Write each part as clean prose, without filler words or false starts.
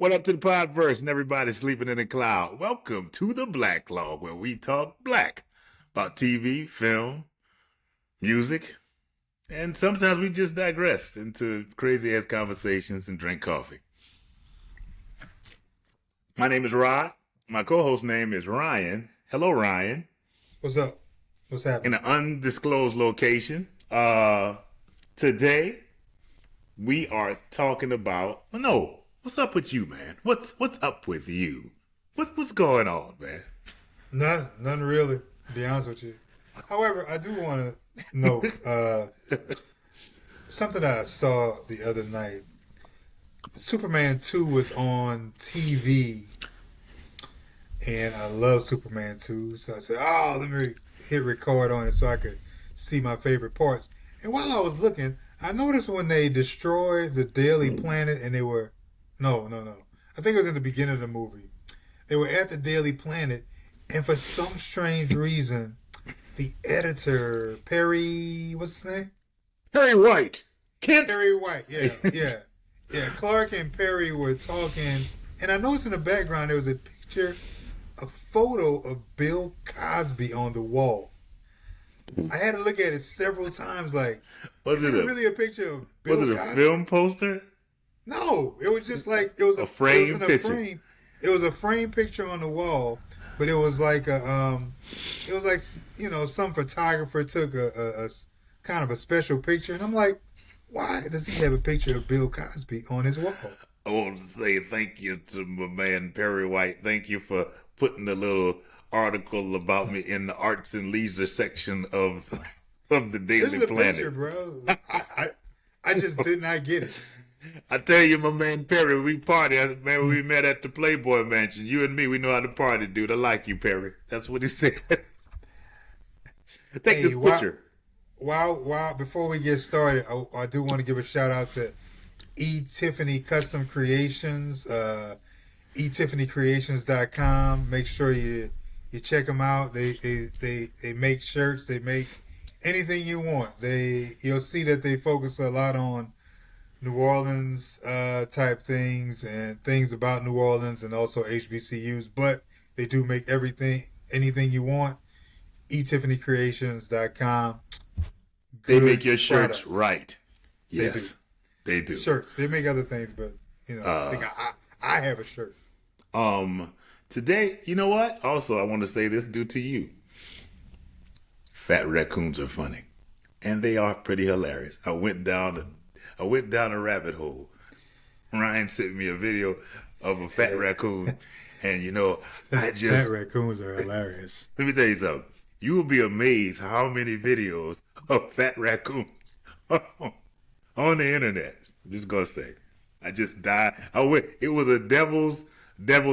What up to the podverse and everybody sleeping in the cloud? Welcome to the blacklog, where we talk black about TV, film, music, and sometimes we just digress into crazy ass conversations and drink coffee. My name is Rod. My co-host name is Ryan. Hello, Ryan. What's up? What's happening? In an undisclosed location. Today we are talking about. No, what's up with you, man? What's up with you? What's going on, man? None really. To be honest with you. However, I do want to note something that I saw the other night. Superman 2 was on TV, and I love Superman 2, so I said, let me hit record on it so I could see my favorite parts. And while I was looking, I noticed when they destroyed the Daily Planet, and they were, no, I think it was in the beginning of the movie. They were at the Daily Planet, and for some strange reason, the editor, Perry, what's his name? Perry White. Perry White, yeah. Clark and Perry were talking, and I noticed in the background there was a photo of Bill Cosby on the wall. I had to look at it several times, like, was it really a picture of Bill Cosby? Was it a film poster? No, it was just like, it was a frame picture. It was a frame picture on the wall, but it was like some photographer took a kind of a special picture, and I'm like, why does he have a picture of Bill Cosby on his wall? I want to say thank you to my man Perry White. Thank you for putting a little article about me in the arts and leisure section of the Daily Planet. Picture, bro. I just did not get it. I tell you, my man Perry, we partied, man. We met at the Playboy Mansion. You and me, we know how to party, dude. I like you, Perry. That's what he said. Take this picture. Wow, before we get started, I do want to give a shout out to Tiffany Custom Creations, etiffanycreations.com. Make sure you check them out. They make shirts, they make anything you want. You'll see that they focus a lot on New Orleans type things and things about New Orleans and also HBCUs, but they do make anything you want. etiffanycreations.com. They make your shirts right. Yes, they do. Shirts. They make other things, but I have a shirt. Today, you know what? Also, I want to say this due to you. Fat raccoons are funny, and they are pretty hilarious. I went down a rabbit hole. Ryan sent me a video of a fat raccoon, and fat raccoons are hilarious. Let me tell you something. You will be amazed how many videos of fat raccoons on the internet. I'm just gonna say, I just died. It was a devil's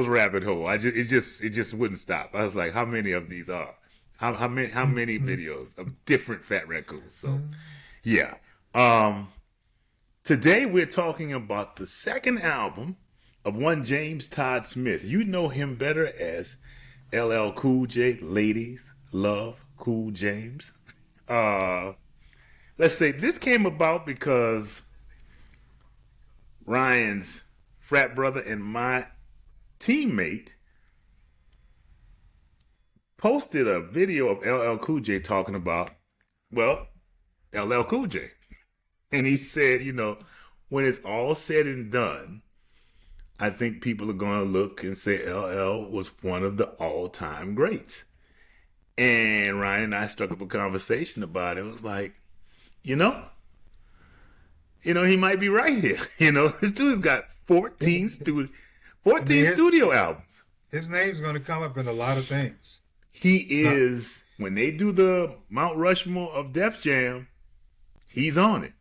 rabbit hole. It just wouldn't stop. I was like, how many of these are? How many videos of different fat raccoons? So, yeah. Today we're talking about the second album of one James Todd Smith. You know him better as LL Cool J. Ladies love Cool James. Let's say this came about because Ryan's frat brother and my teammate posted a video of LL Cool J talking about, LL Cool J. And he said, when it's all said and done, I think people are going to look and say LL was one of the all-time greats. And Ryan and I struck up a conversation about it. It was like, he might be right here. This dude's got 14 studio albums. His name's going to come up in a lot of things. He is, when they do the Mount Rushmore of Def Jam, he's on it.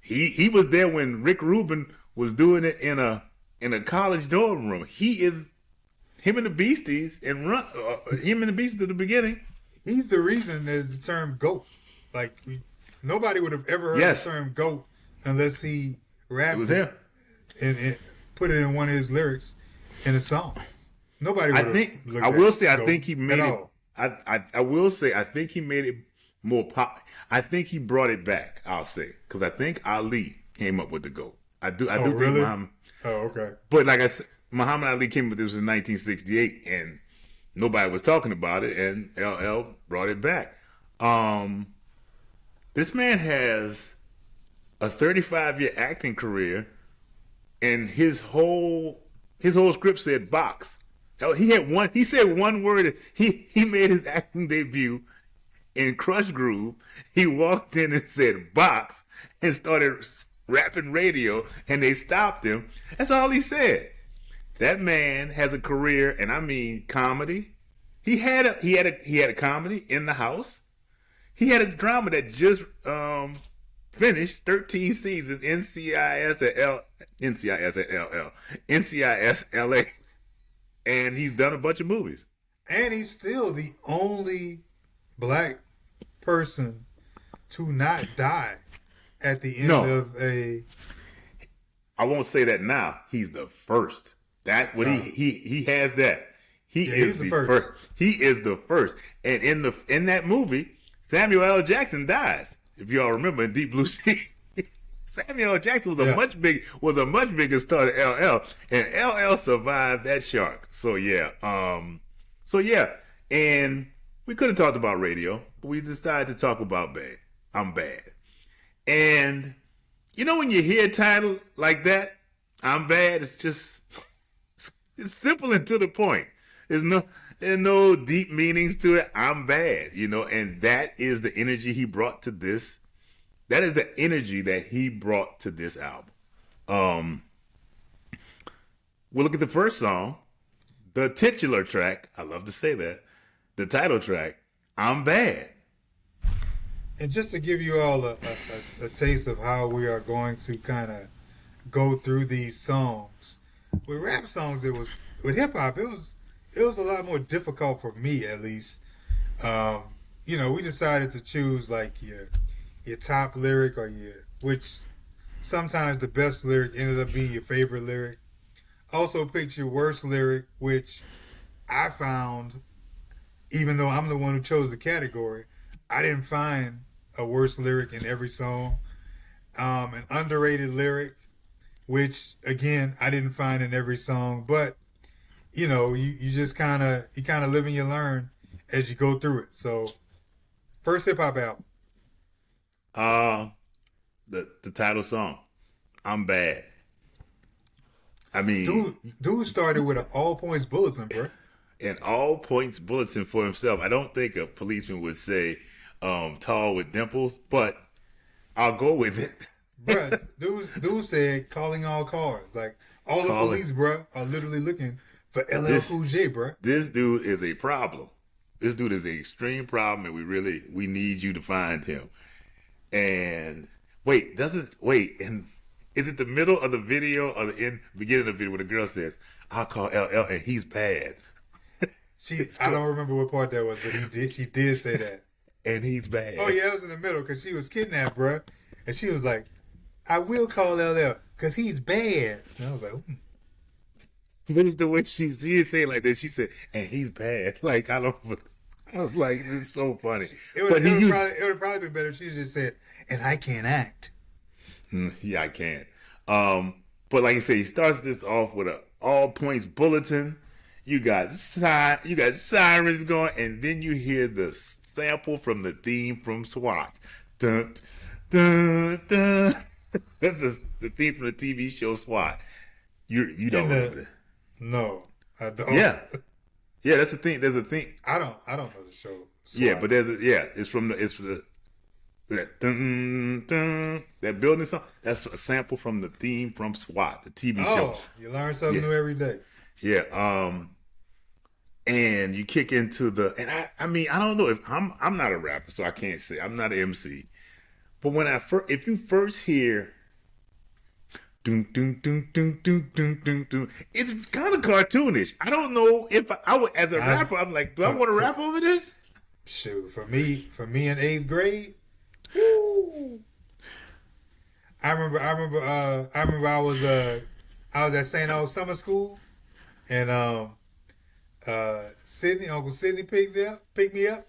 He was there when Rick Rubin was doing it in a college dorm room. Him and the Beasties him and the Beasties at the beginning. He's the reason there's the term GOAT. Like, nobody would have ever heard the term GOAT unless he rapped it and put it in one of his lyrics in a song. Nobody would have. I will say, I think he made it. I will say, I think he made it more pop. I think he brought it back. I'll say, because I think Ali came up with the GOAT. I do really? think Oh, okay. But like I said, Muhammad Ali came with this in 1968, and nobody was talking about it, and LL brought it back. This man has a 35-year acting career, and his whole script said box. Hell, he said one word. He made his acting debut in Crush Groove. He walked in and said box and started rapping radio, and they stopped him. That's all he said. That man has a career, and I mean comedy. He had a comedy in the house. He had a drama that just finished 13 seasons, NCIS LA, and he's done a bunch of movies. And he's still the only black person to not die at the end of a. I won't say that now. He's the first. That what he has that. He's the first. He is the first. And in that movie, Samuel L. Jackson dies. If you all remember in Deep Blue Sea, Samuel L. Jackson was a much bigger star than LL, and LL survived that shark. So yeah, and we could have talked about radio, but we decided to talk about bad. I'm bad, and you know when you hear a title like that, I'm bad. It's just it's simple and to the point. There's no deep meanings to it. I'm bad, and that is the energy he brought to this. That is the energy that he brought to this album. We'll look at the first song, the titular track. I love to say that. The title track, I'm Bad. And just to give you all a taste of how we are going to kind of go through these songs, with rap songs, with hip hop, it was a lot more difficult for me, at least. We decided to choose like your top lyric which sometimes the best lyric ended up being your favorite lyric. Also picked your worst lyric, which I found, even though I'm the one who chose the category, I didn't find a worse lyric in every song. An underrated lyric, which again I didn't find in every song, but you just kind of live and you learn as you go through it. So, first hip hop album. The title song, I'm Bad. I mean, dude started with an all points bulletin, bro. An all points bulletin for himself. I don't think a policeman would say tall with dimples, but I'll go with it. Bruh, dude said calling all cars. Like all the police, bruh, are literally looking for LL Cool J, bruh. This dude is a problem. This dude is an extreme problem, and we need you to find him. And and is it the middle of the video or the beginning of the video where the girl says, I'll call LL and he's bad? I don't remember what part that was, but she did say that. And he's bad. Oh yeah, it was in the middle because she was kidnapped, bruh. And she was like, I will call LL because he's bad. And I was like, But it's the way she didn't say it like that. She said, and he's bad. Like, I was like, this is so funny. It would probably be better if she just said, and I can't act. Yeah, I can't. But like I said, he starts this off with a all points bulletin. You got sirens going, and then you hear the sample from the theme from SWAT. Dun, dun, dun. That's the theme from the TV show SWAT. You don't remember that? No, I don't. Yeah, that's the thing. There's a thing. I don't know the show. SWAT. Yeah, but it's from the that dun, dun, that building song. That's a sample from the theme from SWAT, the TV show. Oh, you learn something new every day. Yeah. And you kick into and I mean, I don't know if I'm not a rapper, so I can't say I'm not an MC. But when if you first hear dun, dun, dun, dun, dun, dun, dun, dun, it's kind of cartoonish. I don't know if I would, as a rapper, I'm like, do I want to rap over this? Shoot, for me in 8th grade, woo. I remember I was at St. Aug summer school, and Uncle Sidney picked me up,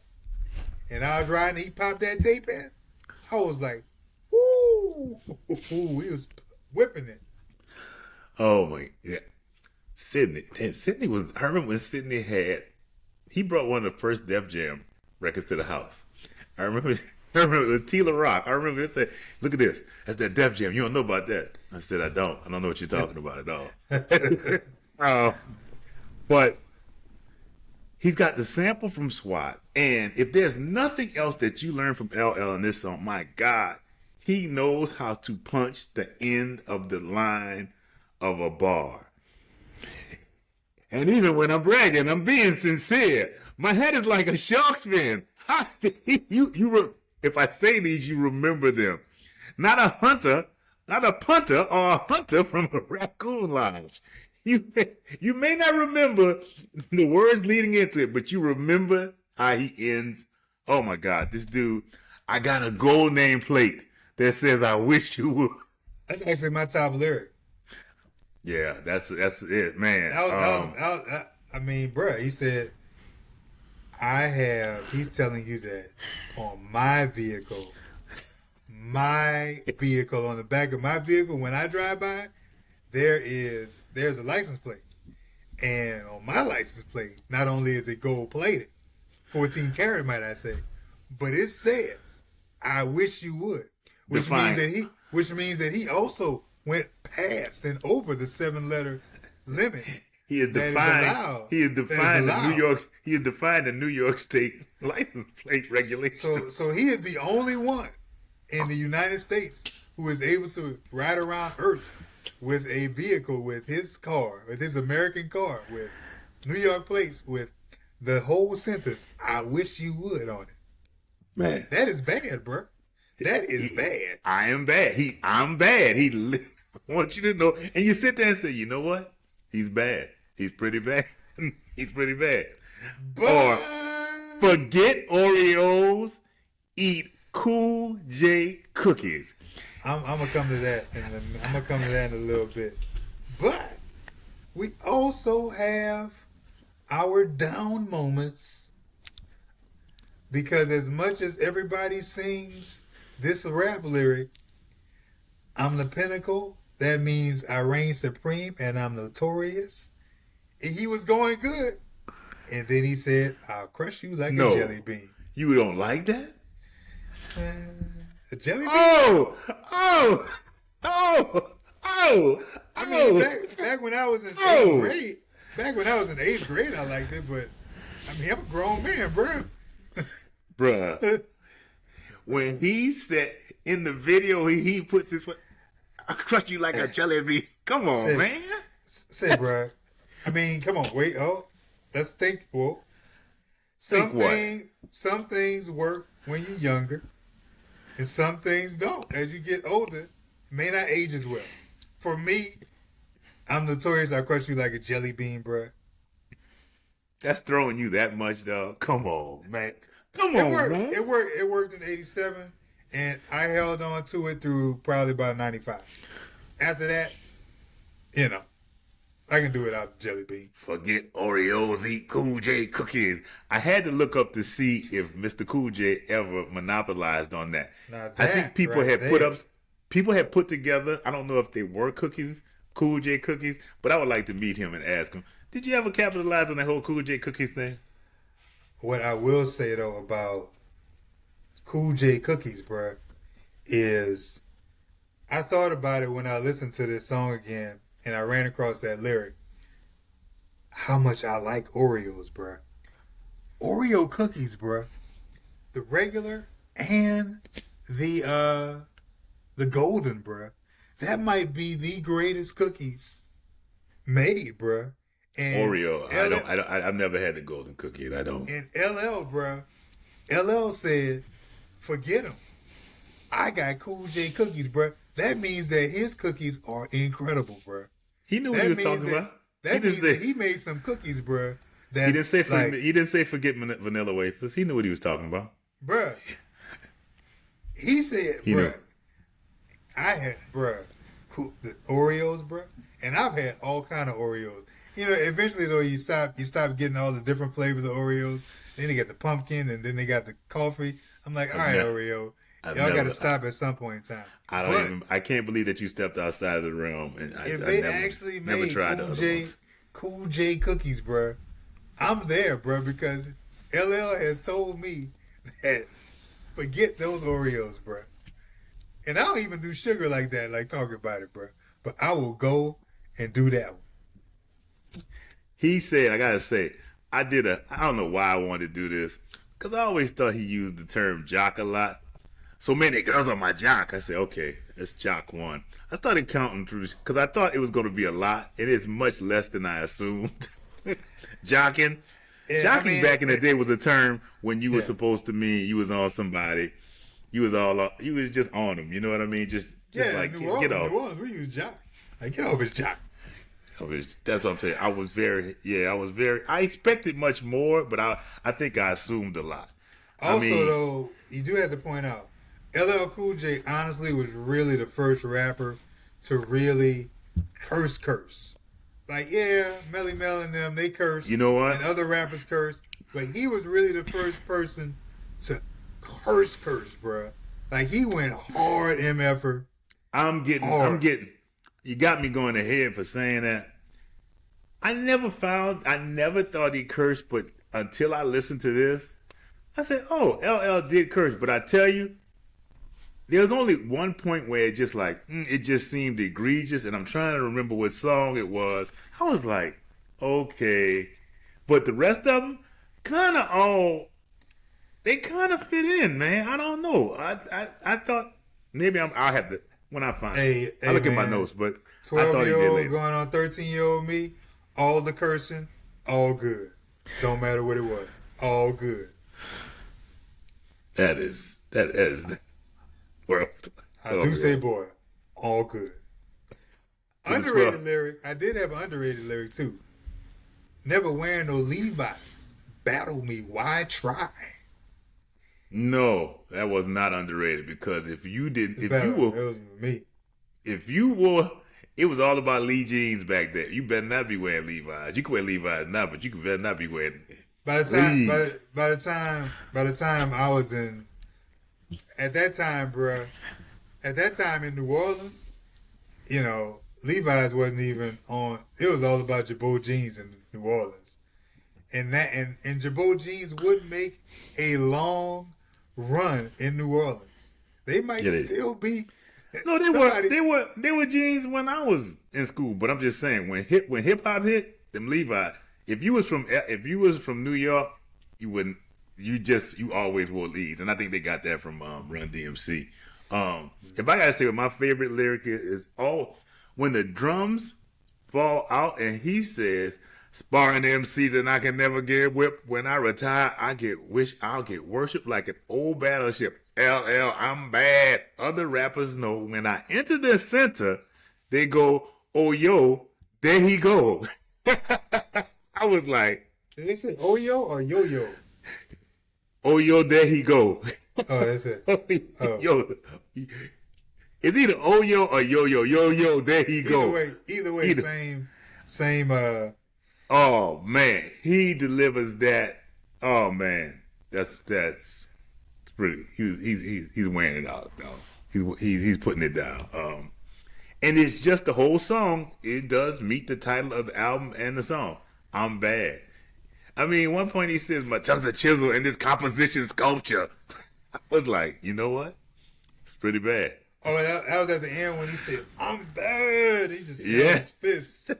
and I was riding. He popped that tape in. I was like, "Woo!" He was whipping it. Oh my, yeah. Sydney. Sydney was. I remember when Sydney had. He brought one of the first Def Jam records to the house. I remember. I remember it was Tila Rock. I remember it said, "Look at this. That's that Def Jam. You don't know about that." I said, "I don't. I don't know what you're talking about at all." But he's got the sample from SWAT, and if there's nothing else that you learn from LL in this song, my God, he knows how to punch the end of the line of a bar. And even when I'm bragging, I'm being sincere. My head is like a shark's fin. If I say these, you remember them. Not a hunter, not a punter, or a hunter from a raccoon lodge. You may not remember the words leading into it, but you remember how he ends. Oh my God, this dude, I got a gold nameplate that says, "I wish you would." That's actually my top lyric. Yeah, that's it, man. I mean, bruh, he said, he's telling you that on my vehicle, on the back of my vehicle, when I drive by, there's a license plate. And on my license plate, not only is it gold plated, 14 karat, might I say, but it says, "I wish you would," which means that he also went past and over the 7-letter limit. He has defined the New York State license plate regulation. So he is the only one in the United States who is able to ride around Earth with a vehicle, with his car, with his American car, with New York plates, with the whole sentence, "I wish you would" on it. Man, that is bad, bro. That is bad. I am bad. I'm bad. I want you to know. And you sit there and say, you know what? He's bad. He's pretty bad. He's pretty bad. But... Or forget Oreos, eat Cool J cookies. I'm gonna come to that, in a little bit. But we also have our down moments, because as much as everybody sings this rap lyric, "I'm the pinnacle," that means I reign supreme and I'm notorious. And he was going good, and then he said, "I'll crush you like a jelly bean." You don't like that? A jelly bean? Oh! I mean, back when I was in 8th grade, I liked it, but I mean, I'm a grown man, bro. Bruh. When he said in the video, he puts his foot, "I'll crush you like a jelly bean." Come on, man. Say, bro. I mean, come on, wait. Oh, let's think. Well, some things work when you're younger, and some things don't. As you get older, it may not age as well. For me, I'm notorious. I'll crush you like a jelly bean, bro. That's throwing you that much, dog. Come on, man. Man. It worked in '87, and I held on to it through probably about '95. After that, I can do without jelly bean. Forget Oreos, eat Cool J cookies. I had to look up to see if Mr. Cool J ever monopolized on that. I think people had put together, I don't know if they were cookies, Cool J cookies, but I would like to meet him and ask him, did you ever capitalize on that whole Cool J cookies thing? What I will say, though, about Cool J cookies, bro, is I thought about it when I listened to this song again, and I ran across that lyric. How much I like Oreos, bro. Oreo cookies, bro. The regular and the golden, bro. That might be the greatest cookies made, bro. And Oreo. I've never had the golden cookie, and I don't. And LL, bro. LL said, "Forget him. I got Cool J cookies, bro." That means that his cookies are incredible, bro. He knew what he was talking about. That means that he made some cookies, bro. He didn't say forget vanilla wafers. He knew what he was talking about, bro. He said, bro, I had, bro, the Oreos, bro, and I've had all kind of Oreos. Eventually though, you stop getting all the different flavors of Oreos. Then they got the pumpkin, and then they got the coffee. I'm like, all right, Oreo, Y'all got to stop at some point in time. I can't believe that you stepped outside of the realm. And if they actually made Cool J cookies, bro, I'm there, bro, because LL has told me that forget those Oreos, bro. And I don't even do sugar like that, like talking about it, bro. But I will go and do that one. He said, I gotta say, I don't know why I wanted to do this, because I always thought he used the term jock a lot. So many girls on my jock. I said, okay, that's jock one. I started counting through, because I thought it was going to be a lot. It is much less than I assumed. Jocking. Yeah, Jocking back in the day was a term when you were supposed to mean you was on somebody. You was just on them. You know what I mean? Just like, get off. New Orleans, we use jock. Like, get off his jock. That's what I'm saying. I expected much more, but I think I assumed a lot. Also, though, you do have to point out, LL Cool J honestly was really the first rapper to really curse. Like, yeah, Melly Mel and them, they curse. You know what? And other rappers curse. But he was really the first person to curse, bruh. Like, he went hard MF'er. I'm getting, you got me going ahead for saying that. I never thought he cursed, but until I listened to this, I said, oh, LL did curse. But I tell you, there's only one point where it just like, it just seemed egregious, and I'm trying to remember what song it was. I was like, okay. But the rest of them they kind of fit in, man. I don't know. I thought maybe I'll have to, when I find it. I look at my notes, but I thought he did later. 12-year-old going on 13-year-old me, all the cursing, all good. Don't matter what it was. All good. That is world. I do say, boy, all good. Underrated lyric. I did have an underrated lyric too. Never wearing no Levi's. Battle me. Why try? No, that was not underrated, because if you it was me. If you wore, it was all about Lee jeans back then. You better not be wearing Levi's. You can wear Levi's now, but you better not be wearing. By the time I was in, at that time, bruh, at that time in New Orleans, you know, Levi's wasn't even on. It was all about Jabot jeans in New Orleans, and Jabot jeans would make a long run in New Orleans. They might still be. No, they were jeans when I was in school. But I'm just saying, when hip hop hit, them Levi's. If you was from New York, you always wore Lees, and I think they got that from Run DMC. If I gotta say what my favorite lyric is when the drums fall out and he says, sparring MCs and I can never get whipped. When I retire, I'll get worshipped like an old battleship. LL, I'm bad. Other rappers know when I enter the center, they go, oh yo, there he go. I was like, did they say Oyo or Yo-Yo? Oh yo, there he go. Oh, that's it. Yo, it's either Oyo or Yo-Yo. Yo-Yo, there he go. Either way, same. Oh man, he delivers that. Oh man, that's pretty. He's wearing it out, though. He's putting it down. And it's just the whole song. It does meet the title of the album and the song. I'm bad. I mean, one point he says, my tongue's a chisel and this composition sculpture. I was like, you know what? It's pretty bad. Oh, that was at the end when he said, I'm bad. He just held his fist.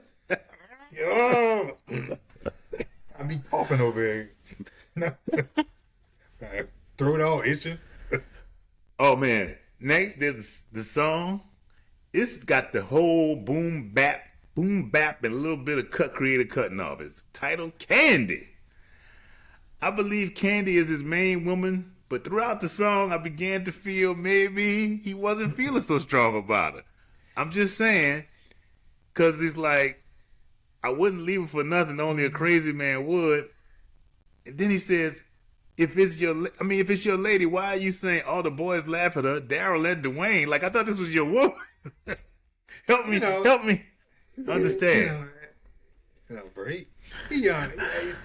Yo. I be coughing over here. Throat all itching. Oh, man. Next, there's the song. It's got the whole boom bap, and a little bit of creative cutting off. It's titled Candy. I believe Candy is his main woman, but throughout the song, I began to feel maybe he wasn't feeling so strong about her. I'm just saying, because it's like, I wouldn't leave her for nothing, only a crazy man would. And then he says, if it's your lady, why are you saying all the boys laugh at her, Daryl and Dwayne? Like, I thought this was your woman. help me understand. Bray. He young.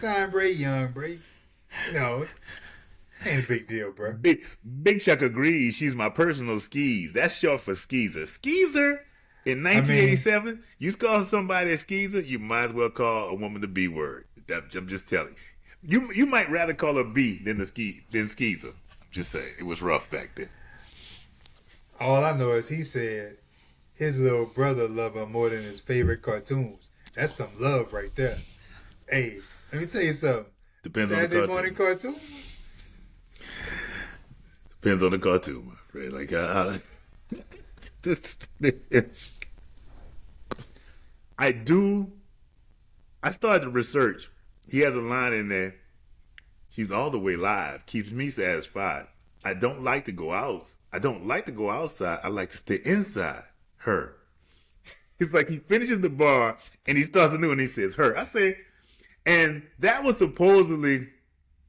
Time Bray young, Bray. Ain't a big deal, bro. Big Chuck agrees. She's my personal skis. That's short for skeezer. Skeezer in I mean, 1987. You call somebody a skeezer, you might as well call a woman the B word. I'm just telling you. You might rather call her B than skeezer. I'm just saying it was rough back then. all I know is he said his little brother loved her more than his favorite cartoons. That's some love right there. Hey, let me tell you something. Depends Saturday on the morning cartoon. cartoons. Depends on the cartoon, my friend. Like this, I started to research. He has a line in there. She's all the way live. Keeps me satisfied. I don't like to go out. I don't like to go outside. I like to stay inside. Her. It's like he finishes the bar and he starts anew and he says her. I say, and that was supposedly.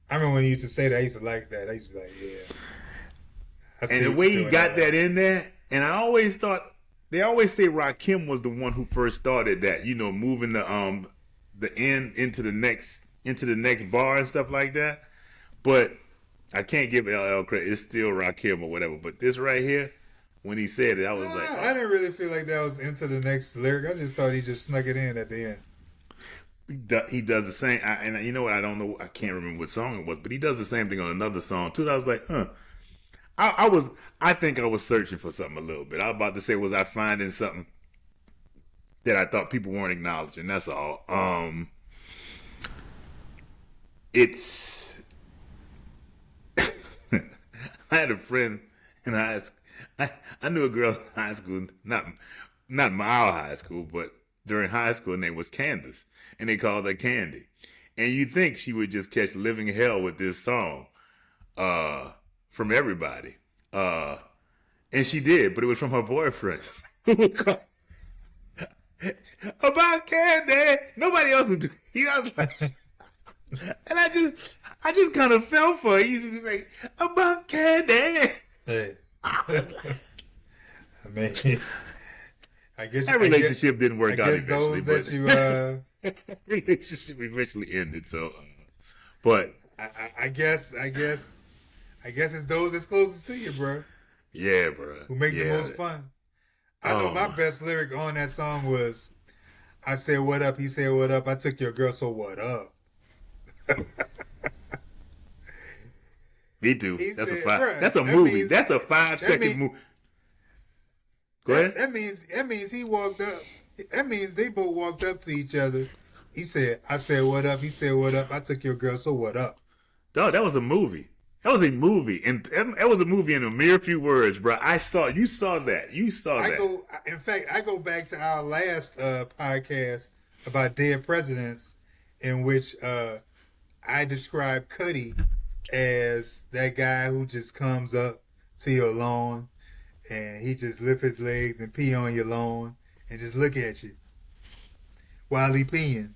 I remember when he used to say that. I used to like that. I used to be like, yeah. And the way he got that in there, and I always thought they always say Rakim was the one who first started that. You know, moving the end into the next bar and stuff like that. But I can't give LL credit. It's still Rakim or whatever. But this right here, when he said it, I was like, I didn't really feel like that was into the next lyric. I just thought he just snuck it in at the end. He does the same. And you know what? I don't know. I can't remember what song it was, but he does the same thing on another song too. And I was like, huh. I think I was searching for something a little bit. I was about to say, was I finding something that I thought people weren't acknowledging? That's all. It's. I had a friend in high school. I knew a girl in high school, not my high school, but during high school, her name was Candace, and they called her Candy. And you think she would just catch living hell with this song from everybody. And she did, but it was from her boyfriend. About Candy. Nobody else would do. He was like, and I just kind of fell for it. He used to be like, about Candy. Hey. I mean, I guess that relationship didn't work out eventually. Those that you relationship eventually ended. So, but I guess it's those that's closest to you, bro. Yeah, bro. Who make the most fun. I know my best lyric on that song was, I said what up, he said what up, I took your girl, so what up? Me too. That's a movie. That's a 5-second movie. Go ahead. That means he walked up. That means they both walked up to each other. He said, I said what up, he said what up, I took your girl, so what up? Dog, that was a movie. That was a movie, and that was a movie in a mere few words, bro. You saw that. In fact, I go back to our last podcast about dead presidents, in which I described Cuddy as that guy who just comes up to your lawn and he just lift his legs and pee on your lawn and just look at you while he peeing,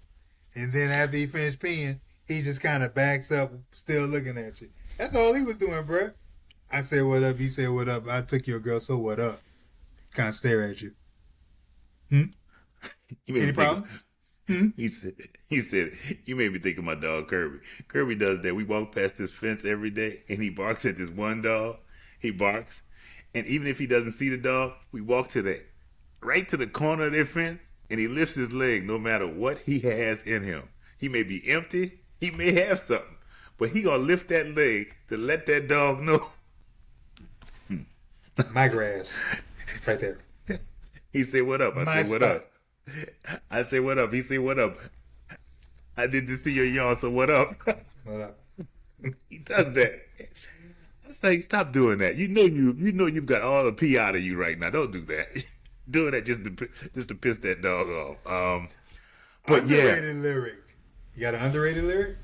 and then after he finished peeing, he just kind of backs up, still looking at you. That's all he was doing, bro. I said what up, he said what up, I took your girl, so what up? Kind of stare at you. Any problems? He said, you made me think of my dog Kirby. Kirby does that. We walk past this fence every day, and he barks at this one dog. He barks, and even if he doesn't see the dog, we walk right to the corner of their fence, and he lifts his leg no matter what he has in him. He may be empty, he may have something, but he gonna lift that leg to let that dog know. My grass, right there. He said, "What up?" I said, "What up?" I say, "What up?" He said, "What up?" I did this to your yawn, so what up? What up? He does that. It's like, stop doing that. You know you've got all the pee out of you right now. Don't do that. Doing that just to piss that dog off. But underrated lyric. You got an underrated lyric?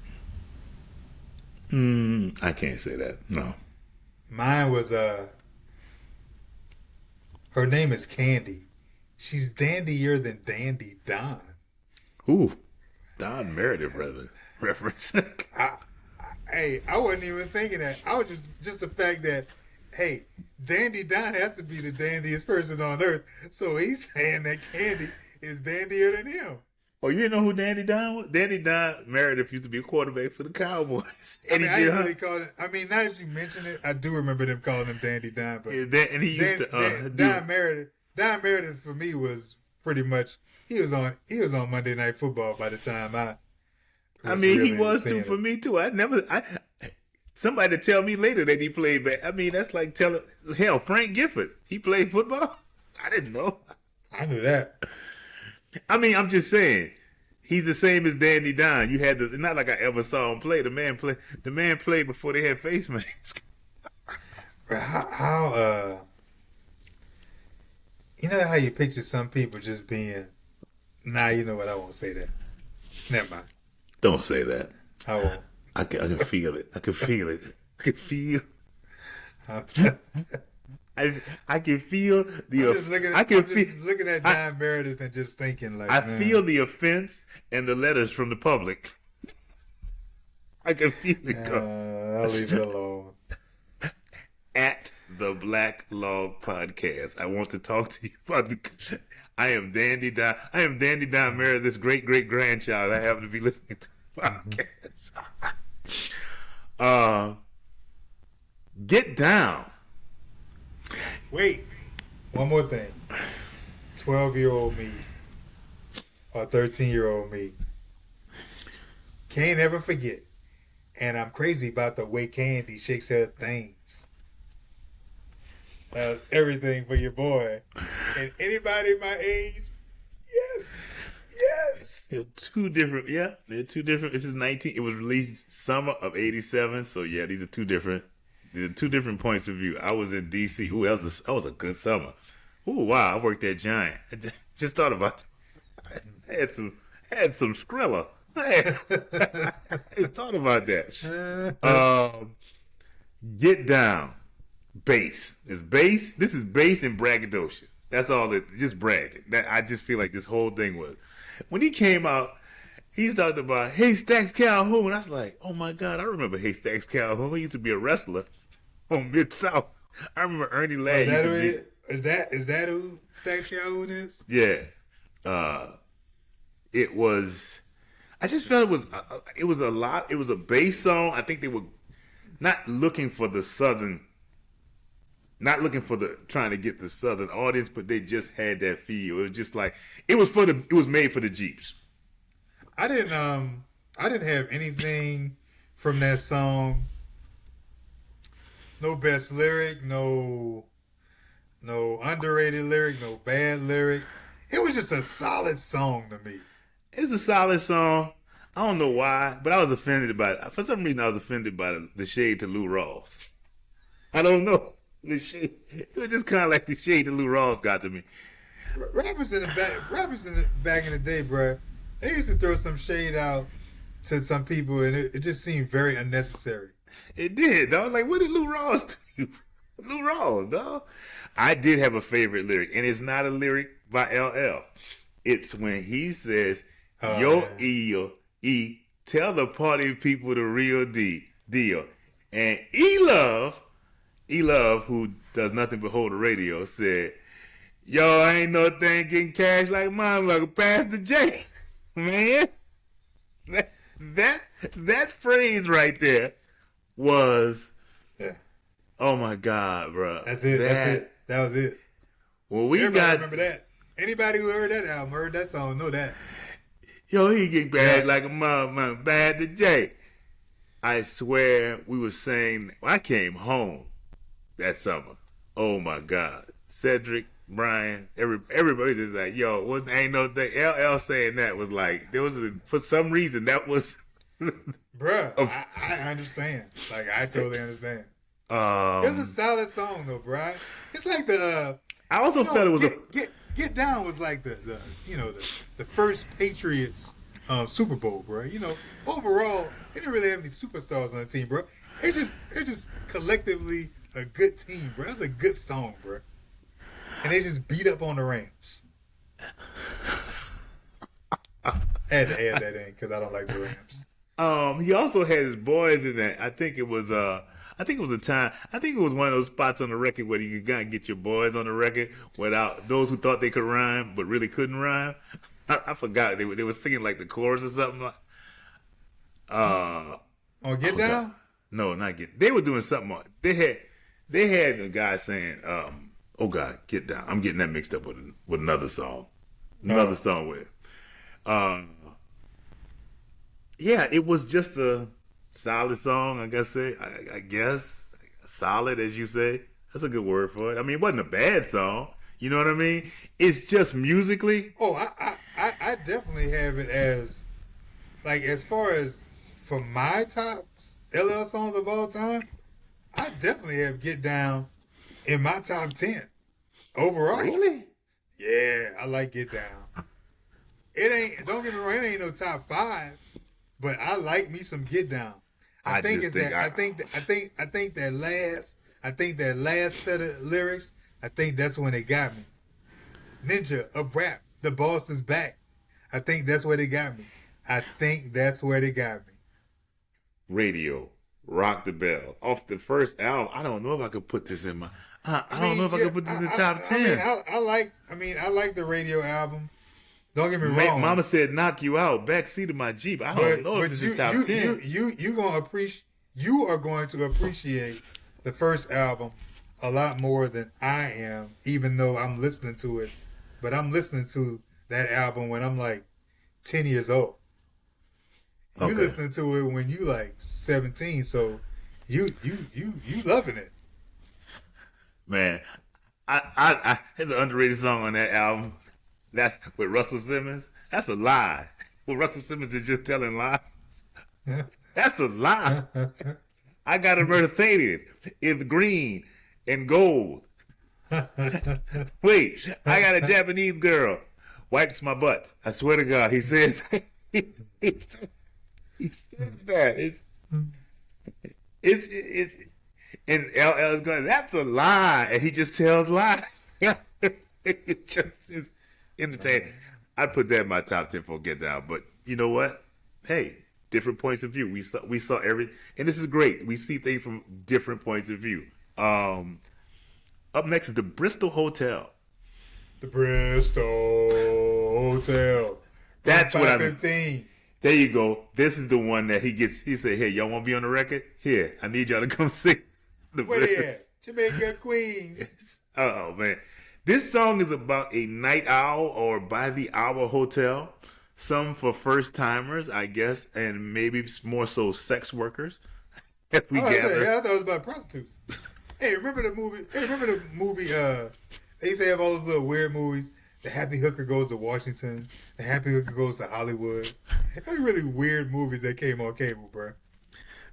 I can't say that. No. Mine was her name is Candy. She's dandier than Dandy Don. Ooh, Don Meredith reference. I wasn't even thinking that. I was just the fact that, hey, Dandy Don has to be the dandiest person on earth. So he's saying that Candy is dandier than him. Oh, you didn't know who Danny Don was? Danny Don Meredith used to be a quarterback for the Cowboys. I mean, I didn't really call it. I mean, now that you mention it, I do remember them calling him Dandy Don. But and he used Don Meredith. Don Meredith for me was pretty much he was on Monday Night Football by the time I mean, he was too for me too. Somebody tell me later that he played back. I mean, that's like telling Frank Gifford. He played football. I didn't know. I knew that. I mean, I'm just saying, he's the same as Dandy Don. You had not like I ever saw him play. The man played before they had face masks. How you know how you picture some people just being, you know what? I won't say that. Never mind. Don't say that. I won't. I can feel it. I can feel it. I can feel. I can feel the. I'm just looking at Don Meredith and just thinking like. I feel the offense and the letters from the public. I can feel it. I'll leave it alone. At the Blacklog Podcast, I want to talk to you about the. I am Dandy Don Meredith's great grandchild. I happen to be listening to the podcast. Get down. Wait, one more thing. 12-year-old me or 13-year-old me can't ever forget. And I'm crazy about the way Candy shakes her things. Everything for your boy. And anybody my age, yes. They're two different. This is 19. It was released summer of '87. So yeah, these are two different points of view. I was in DC. Ooh, that was a good summer. Ooh, wow, I worked at Giant. I just thought about it. I had some Skrilla. I just thought about that. Get down. Bass. It's bass. This is bass and braggadocio. That's all it. Just bragging. I just feel like this whole thing was. When he came out, he's talking about Haystacks Calhoun. I was like, oh my God, I remember Haystacks Calhoun. He used to be a wrestler on Mid-South. I remember Ernie Ladd. Is that who Stacks Calhoun is? Yeah. It was. I just felt it was a lot. It was a bass song. I think they were not looking for the southern. Not looking for trying to get the southern audience, but they just had that feel. It was just like it was made for the Jeeps. I didn't have anything from that song. No best lyric, no underrated lyric, no bad lyric. It was just a solid song to me. It's a solid song. I don't know why, but I was offended by it. For some reason, I was offended by the shade to Lou Rawls. I don't know. The shade. It was just kind of like the shade that Lou Rawls got to me. Rappers back in the day, bro, they used to throw some shade out to some people, and it just seemed very unnecessary. It did, dog. Like, what did Lou Rawls do? Lou Rawls, dog. I did have a favorite lyric, and it's not a lyric by LL. It's when he says, "Yo, E, tell the party people the real deal." And E-Love, who does nothing but hold the radio, said, "Yo, ain't no thing getting cash like mine, like Pastor J." Man, that phrase right there was, oh my God, bro. That's it. That was it. Well, Everybody remember that. Anybody who heard that album, heard that song, know that. Yo, he get bad like a motherfucker, Pastor J. I swear we were saying, I came home that summer. Oh my God. Cedric, Brian, everybody was like, yo, ain't no thing. LL saying that was like, for some reason, that was. Bruh, I understand. Like, I totally understand. It was a solid song though, bruh. It's like I also felt it was Get Down was like the first Patriots Super Bowl, bruh. You know, overall, they didn't really have any superstars on the team, bruh. They're just collectively a good team, bro. It was a good song, bro. And they just beat up on the Rams. I had to add that in because I don't like the Rams. He also had his boys in that. I think it was one of those spots on the record where you could get your boys on the record without those who thought they could rhyme but really couldn't rhyme. I forgot they were singing like the chorus or something. Oh, Get Down? No, not Get. They were doing something. They had a guy saying, "Oh God, Get Down." I'm getting that mixed up with another song. Another song with. Yeah, it was just a solid song. I guess solid, as you say. That's a good word for it. I mean, it wasn't a bad song. You know what I mean? It's just musically. Oh, I definitely have it as, like, as far as for my top LL songs of all time, I definitely have Get Down in my top 10 overall. Really? Yeah, I like Get Down. It ain't, don't get me wrong, it ain't no top 5, but I like me some Get Down. I think that last set of lyrics, I think that's when it got me. Ninja of rap, the boss is back. I think that's where they got me. Radio, Rock the Bell, off the first album. I don't know if I could put this in my. I don't know if I could put this in the top 10. I like the radio album. Don't get me wrong. Mama said, "Knock you out, backseat of my Jeep." I don't know if this is top 10. You are going to appreciate the first album a lot more than I am, even though I'm listening to it. But I'm listening to that album when I'm like 10 years old. You listening to it when you like 17, so you loving it. Man, I there's an underrated song on that album. That's with Russell Simmons. That's a lie. Well, Russell Simmons is just telling lies. That's a lie. I got a Mercedes. It's green and gold. Wait, I got a Japanese girl. Wipes my butt. I swear to God, he says. He says that. It's and LL is going, that's a lie. And he just tells lies. It just is entertaining. I'd put that in my top 10 for Get Down. But you know what? Hey, different points of view. We saw every, and this is great. We see things from different points of view. Up next is the Bristol Hotel. The Bristol Hotel. That's what I'm. 15. There you go. This is the one that he gets. He said, "Hey, y'all want to be on the record? Here, I need y'all to come sing." Where they at? Jamaica Queens. Oh man, this song is about a night owl or by the hour hotel. Some for first timers, I guess, and maybe more so sex workers. I thought it was about prostitutes. Hey, remember the movie? They used to have all those little weird movies. The Happy Hooker Goes to Washington. The Happy Hooker Goes to Hollywood. Those really weird movies that came on cable, bro.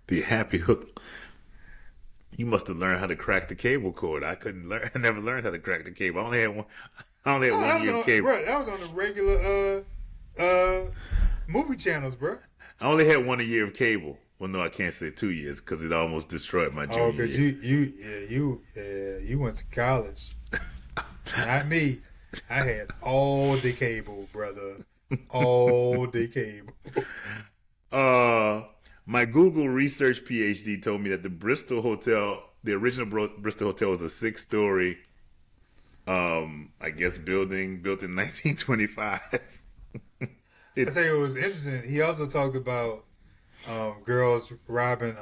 The Happy Hook. You must have learned how to crack the cable cord. I never learned how to crack the cable. I only had one year of cable. Bro, that was on the regular movie channels, bro. I only had 1 year of cable. Well, no, I can't say 2 years because it almost destroyed my junior year. Oh, because you went to college. Not me. I had all the cable, brother. All the cable. My Google research PhD told me that the Bristol Hotel, the original Bristol Hotel, was a 6-story, I guess, building built in 1925. I tell you what was interesting. He also talked about girls robbing.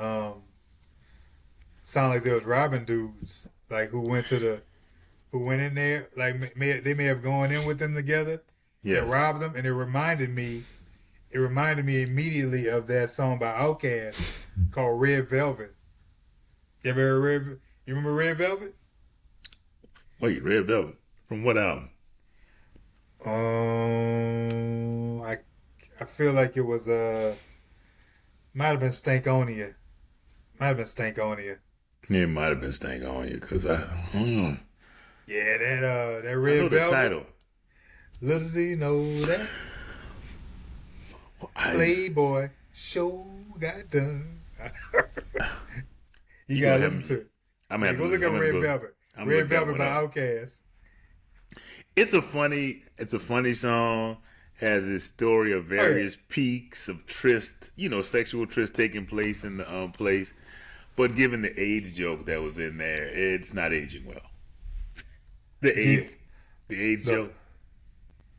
Sound like there was robbing dudes, like who went in there, like they may have gone in with them together, and robbed them, and it reminded me immediately of that song by Outkast called Red Velvet. You remember Red Velvet? Wait, Red Velvet from what album? I feel like it was might have been Stankonia. Yeah, it might have been Stankonia because I don't know. Yeah, that Red I know Velvet. The title. Little do you know that Playboy show got done. you gotta listen to it. Go look at Red Velvet. Red Velvet by Outkast. It's a funny song. Has this story of various peaks of sexual tryst taking place in the place. But given the AIDS joke that was in there, it's not aging well. The AIDS joke.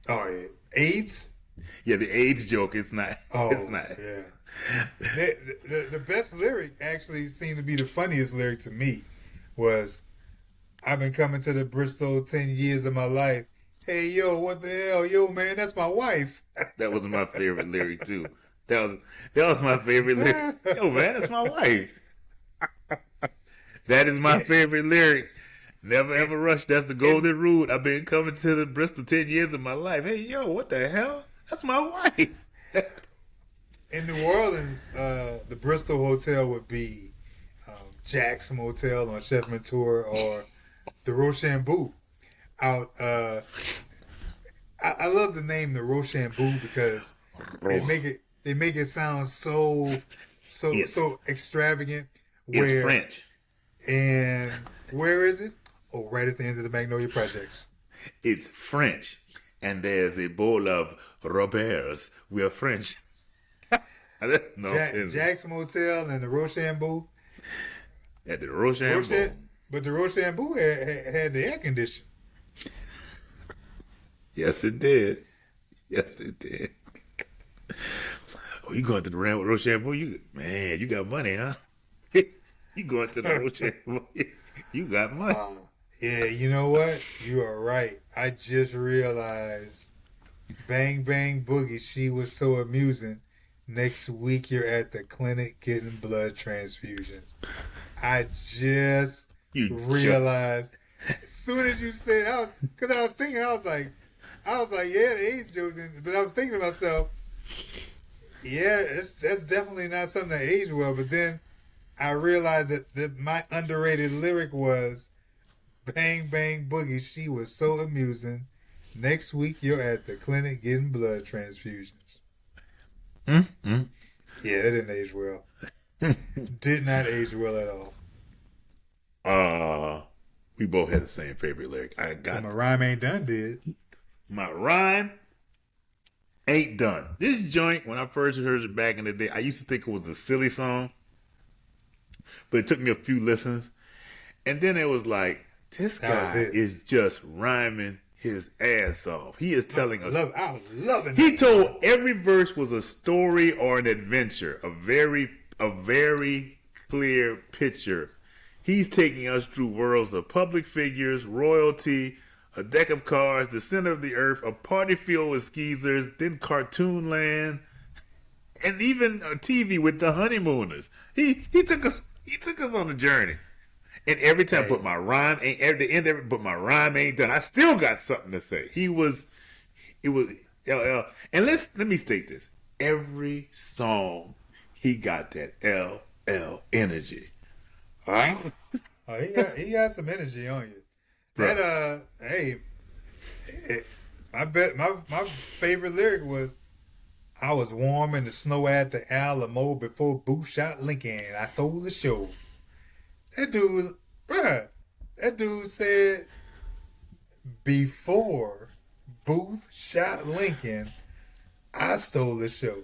Oh yeah, AIDS? Yeah, the AIDS joke. It's not. Oh, It's not. yeah. The best lyric actually seemed to be the funniest lyric to me was, I've been coming to the Bristol 10 years of my life. Hey, yo, what the hell? Yo, man, that's my wife. That was my favorite lyric too. That was my favorite lyric. Yo, man, that's my wife. That is my favorite lyric. Never ever rush. That's the golden rule. I've been coming to the Bristol 10 years of my life. Hey, yo, what the hell? That's my wife. In New Orleans, the Bristol Hotel would be Jack's Motel on Chef Tour or the Rochambeau out. I love the name the Rochambeau because they make it sound so extravagant. It's French. And where is it? Oh, right at the end of the Magnolia Projects. It's French. And there's a bowl of Roberts. We are French. No, Jack's Motel and the Rochambeau. At the Rochambeau. But the Rochambeau had the air conditioning. Yes, it did. Yes, it did. Oh, you going to the Rochambeau? Man, you got money, huh? You going to the Rochambeau? You got money. Yeah, you know what? You are right. I just realized Bang Bang Boogie, she was so amusing. Next week you're at the clinic getting blood transfusions. I just realized as soon as you said, because I was thinking, I was like, yeah, the AIDS jokes, but I was thinking to myself, yeah, that's definitely not something that aged well. But then I realized that my underrated lyric was, Bang Bang Boogie, she was so amusing. Next week you're at the clinic getting blood transfusions. Mm-hmm. Yeah, that didn't age well. Did not age well at all. We both had the same favorite lyric. My rhyme ain't done, did. My rhyme ain't done. This joint, when I first heard it back in the day, I used to think it was a silly song, but it took me a few listens, and then it was like, this guy is just rhyming his ass off. He is telling us. I was loving it. He told every verse was a story or an adventure, a very clear picture. He's taking us through worlds of public figures, royalty, a deck of cards, the center of the earth, a party filled with skeezers, then cartoon land, and even a TV with the honeymooners. He took us on a journey. And every time, but my rhyme ain't at the end of it, but my rhyme ain't done. I still got something to say. It was LL. And let me state this. Every song, he got that LL energy. All right? Oh, he got some energy on you. That my favorite lyric was, I was warm in the snow at the Alamo before Booth shot Lincoln. I stole the show. That dude said before Booth shot Lincoln, I stole the show.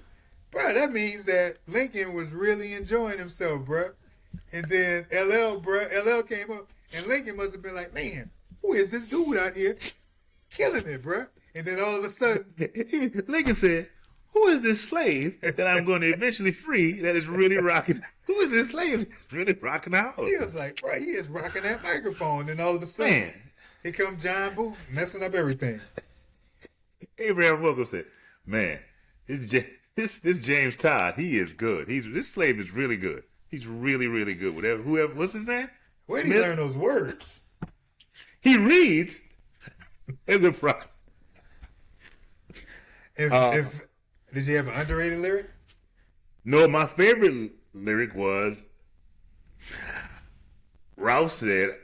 Bruh, that means that Lincoln was really enjoying himself, bruh. And then LL came up, and Lincoln must have been like, man, who is this dude out here killing it, bruh? And then all of a sudden, Lincoln said, who is this slave that I'm going to eventually free that is really rocking? Who is this slave that's really rocking the house? He was like, bro, he is rocking that microphone. And all of a sudden, here comes John Booth messing up everything. Abraham Wilkins said, man, this James Todd, he is good. This slave is really good. He's really, really good. Whoever, what's his name? Where did he learn those words? He reads as a prophet. Did you have an underrated lyric? No, my favorite lyric was, Ralph said,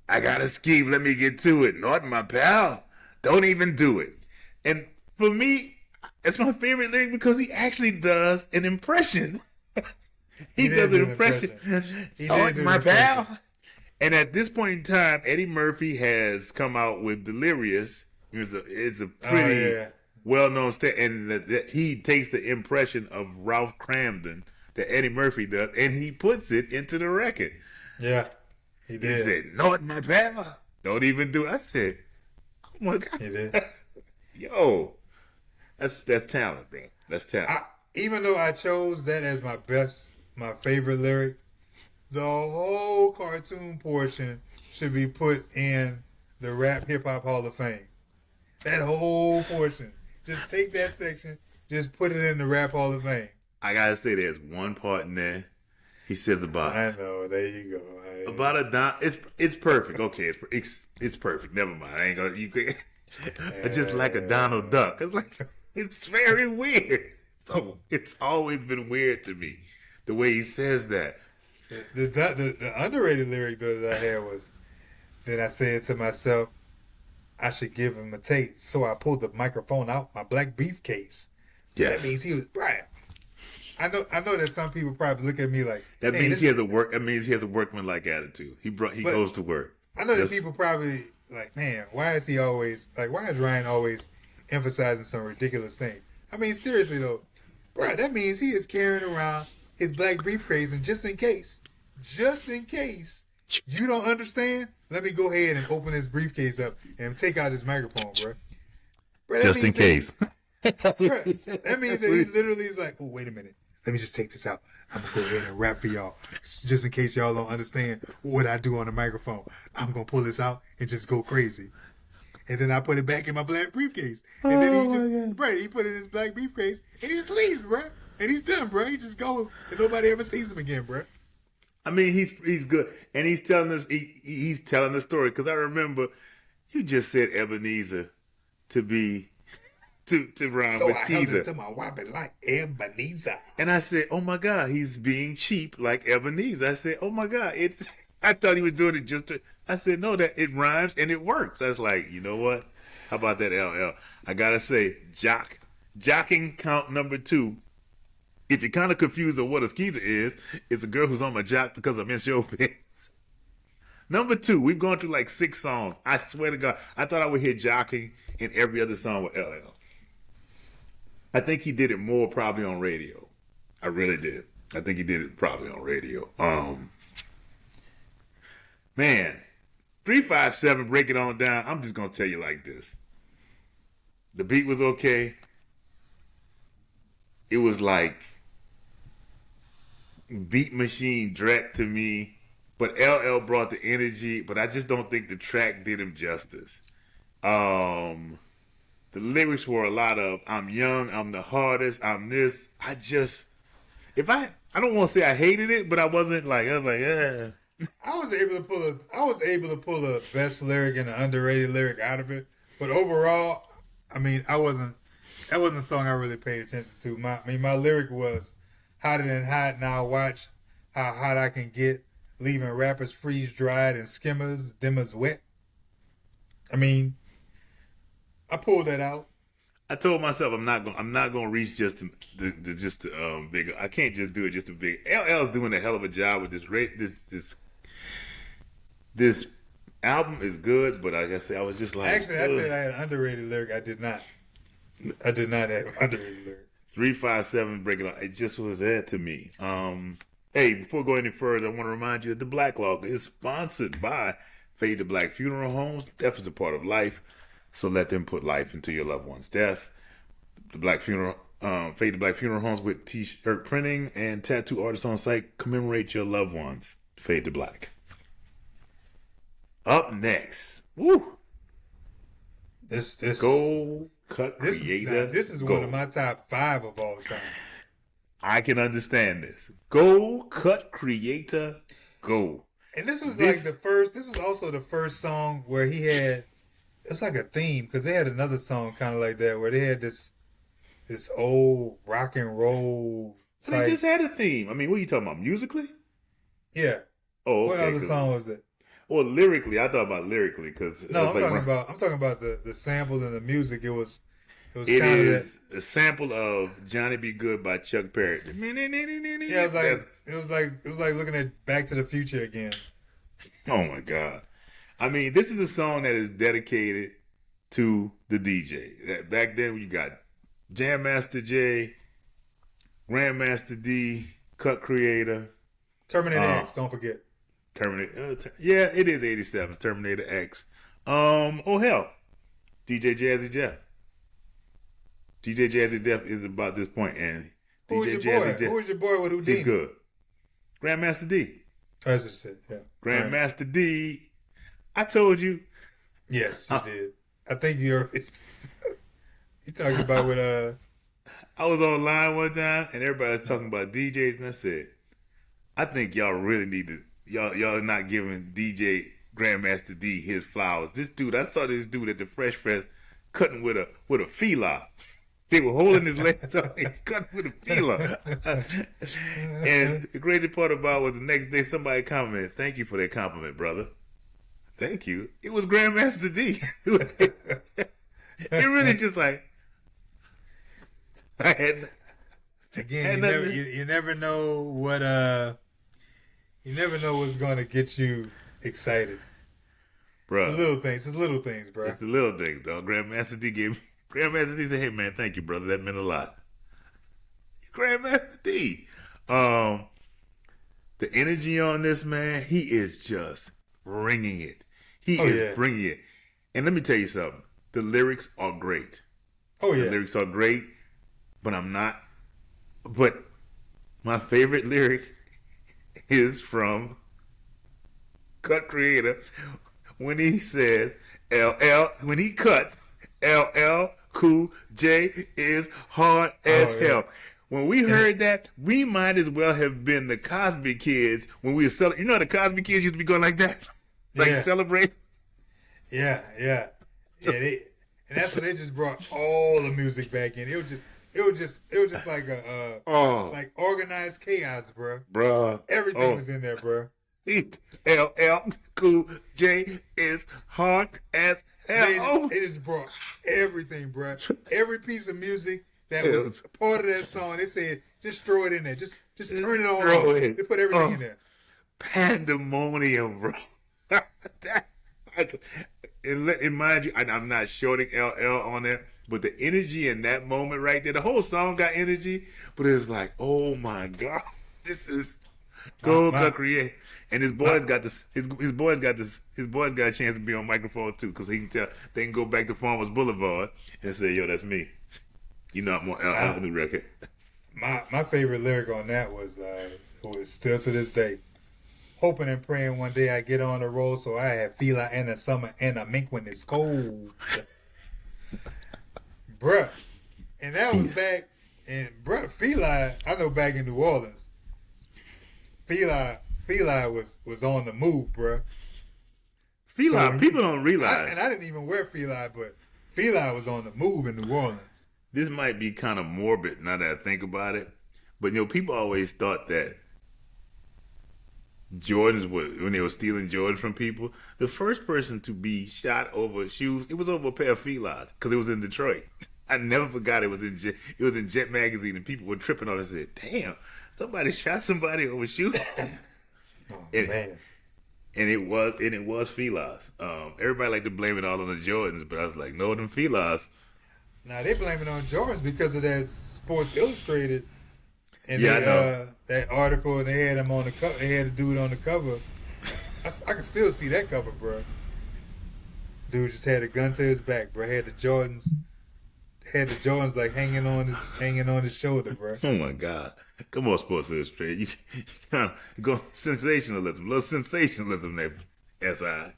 I got a scheme, let me get to it. Norton, my pal, don't even do it. And for me, it's my favorite lyric because he actually does an impression. he does an impression. Norton, my pal. And at this point in time, Eddie Murphy has come out with Delirious. It's a pretty well-known and that he takes the impression of Ralph Cramden that Eddie Murphy does, and he puts it into the record. Yeah, he did. He said, Norton, my pal, don't even do it. I said, oh my God. He did. Yo, That's talent, bro. That's talent. Even though I chose that as my favorite lyric, the whole cartoon portion should be put in the Rap Hip Hop Hall of Fame. That whole portion. Just take that section, just put it in the Rap Hall of Fame. I gotta say, there's one part in there. He says about. I know. There you go. About a dime. It's perfect. Okay, it's perfect. Never mind. I ain't gonna. You could. Just like a Donald Duck. It's very weird. So it's always been weird to me the way he says that. The underrated lyric though that I had was, then I said to myself, I should give him a taste. So I pulled the microphone out my black briefcase. Yes. That means he was Brian. I know that some people probably look at me like that means he has a workman-like attitude. He goes to work. I know that people probably like, man, why is Ryan always emphasizing some ridiculous things? I mean, seriously though, bro, that means he is carrying around his black briefcase, and just in case you don't understand, let me go ahead and open his briefcase up and take out his microphone, bro. Just in case. That means that he literally is like, oh, wait a minute. Let me just take this out. I'm going to go ahead and rap for y'all. Just in case y'all don't understand what I do on the microphone. I'm going to pull this out and just go crazy. And then I put it back in my black briefcase. And then he put it in his black briefcase and he just leaves, bro. And he's done, bro. He just goes and nobody ever sees him again, bro. I mean, he's good. And he's telling us, he's telling the story. Because I remember you just said Ebenezer to be... To rhyme with Skeezer. So I held to my weapon like Ebenezer. And I said, oh my God, he's being cheap like Ebenezer. I said, oh my God, I thought he was doing it just to, I said, no, that it rhymes and it works. I was like, you know what? How about that LL? I gotta say, jocking count number 2. If you're kind of confused on what a Skeezer is, it's a girl who's on my jock because I'm in showbiz. Number 2, we've gone through like 6 songs. I swear to God, I thought I would hear jocking in every other song with LL. I think he did it more probably on radio. I really did. I think he did it probably on radio. Man, 357, break it on down. I'm just going to tell you like this. The beat was okay. It was like Beat Machine Drake to me. But LL brought the energy, but I just don't think the track did him justice. The lyrics were a lot of, I'm young, I'm the hardest, I'm this. I don't want to say I hated it, but I was like, yeah. I was able to pull a best lyric and an underrated lyric out of it. But overall, I mean, that wasn't a song I really paid attention to. My lyric was, hotter than hot, now watch how hot I can get, leaving rappers freeze-dried and skimmers, dimmers wet. I mean, I pulled that out. I told myself I'm not gonna reach just to bigger. I can't just do it just to big. LL's doing a hell of a job with this album is good, but like I said, I was just like, actually, I said I had an underrated lyric. I did not have an underrated lyric. 357 break it on. It just was there to me. Hey, before going any further, I want to remind you that the Blacklog is sponsored by Fade to Black Funeral Homes. Death is a part of life. So let them put life into your loved one's death. The Fade to Black Funeral Homes with t-shirt printing and tattoo artists on site commemorate your loved ones. Fade to Black. Up next, This Go Cut Creator. This is one of my top 5 of all time. I can understand this. Go Cut Creator, go. And this was also the first song where he had. It's like a theme because they had another song kind of like that where they had this old rock and roll type. They just had a theme. I mean, what are you talking about? Musically? Yeah. Oh, okay. What other song was it? Well, lyrically, I thought about lyrically because no, I'm talking about the samples and the music. It is a sample of Johnny Be Good by Chuck Berry. Yeah, it was like looking at Back to the Future again. Oh my God. I mean, this is a song that is dedicated to the DJ. That back then, you got Jam Master J, Grandmaster D, Cut Creator, Terminator X. Don't forget Terminator. Yeah, it is 87. Terminator X. Oh hell, DJ Jazzy Jeff. DJ Jazzy Jeff is about this point, and Who was DJ your boy? Jazzy Jeff, Who was your boy with Houdini? he's good. Grandmaster D. Oh, that's what you said. Yeah. Grandmaster D. I told you. Yes, you did. I think you already. You talking about with I was online one time and everybody was talking about DJs, and I said, I think y'all really need to y'all not giving DJ Grandmaster D his flowers. This dude, I saw this dude at the Fresh Fest cutting with a feeler. They were holding his legs on. He's cutting with a feeler. And the crazy part about it was the next day somebody commented, "Thank you for that compliment, brother." Thank you. It was Grandmaster D. It really just like I had. Again, you never know what you never know what's gonna get you excited. Bro. The little things. It's little things, bro. It's the little things, dog. Grandmaster D said, "Hey man, thank you, brother. That meant a lot." Grandmaster D. The energy on this man, he is just bringing it. He is bringing it. And let me tell you something. The lyrics are great. Oh yeah. The lyrics are great, but but my favorite lyric is from Cut Creator when he says when he cuts LL Cool J is hard as hell. When we heard that, we might as well have been the Cosby Kids when we were celebrating. You know, the Cosby Kids used to be going like that, celebrate. Yeah. And that's when they just brought all the music back in. It was just like like organized chaos, bro. Bruh. Everything was in there, bro. LL Cool J is hard as hell. They just brought everything, bro. Every piece of music that was part of that song, they said, just throw it in there. Just turn it all on. They put everything in there. Pandemonium, bro. And mind you, I'm not shorting LL on there, but the energy in that moment right there, the whole song got energy, but it's like, oh my God, this is go create. And his boys got this. His boys got this. His boys got a chance to be on microphone too, because he can tell. They can go back to Farmers Boulevard and say, "Yo, that's me." You know, I'm on the new record. My favorite lyric on that was still to this day. Hoping and praying one day I get on the road so I have feel in the summer and a mink when it's cold. Bruh. And that was back in Feli, I know back in New Orleans. Feli was on the move, bruh. Feli, So people don't realize. I didn't even wear Feli, but Feli was on the move in New Orleans. This might be kind of morbid now that I think about it, but people always thought that Jordans when they were stealing Jordans from people, the first person to be shot over shoes, it was over a pair of Felines because it was in Detroit. I never forgot it was in Jet magazine, and people were tripping on it and said, "Damn, somebody shot somebody over shoes." Man. And it was Felines. Everybody like to blame it all on the Jordans, but I was like, no, them Felines. Now they blame it on Jordans because of that Sports Illustrated and that article, and they had him on the cover. They had a dude on the cover. I can still see that cover, bro. Dude just had a gun to his back, bro. Had the Jordans like hanging on his shoulder, bro. Oh my God! Come on, Sports Illustrated. You kind of go sensationalism, a little sensationalism there. Si,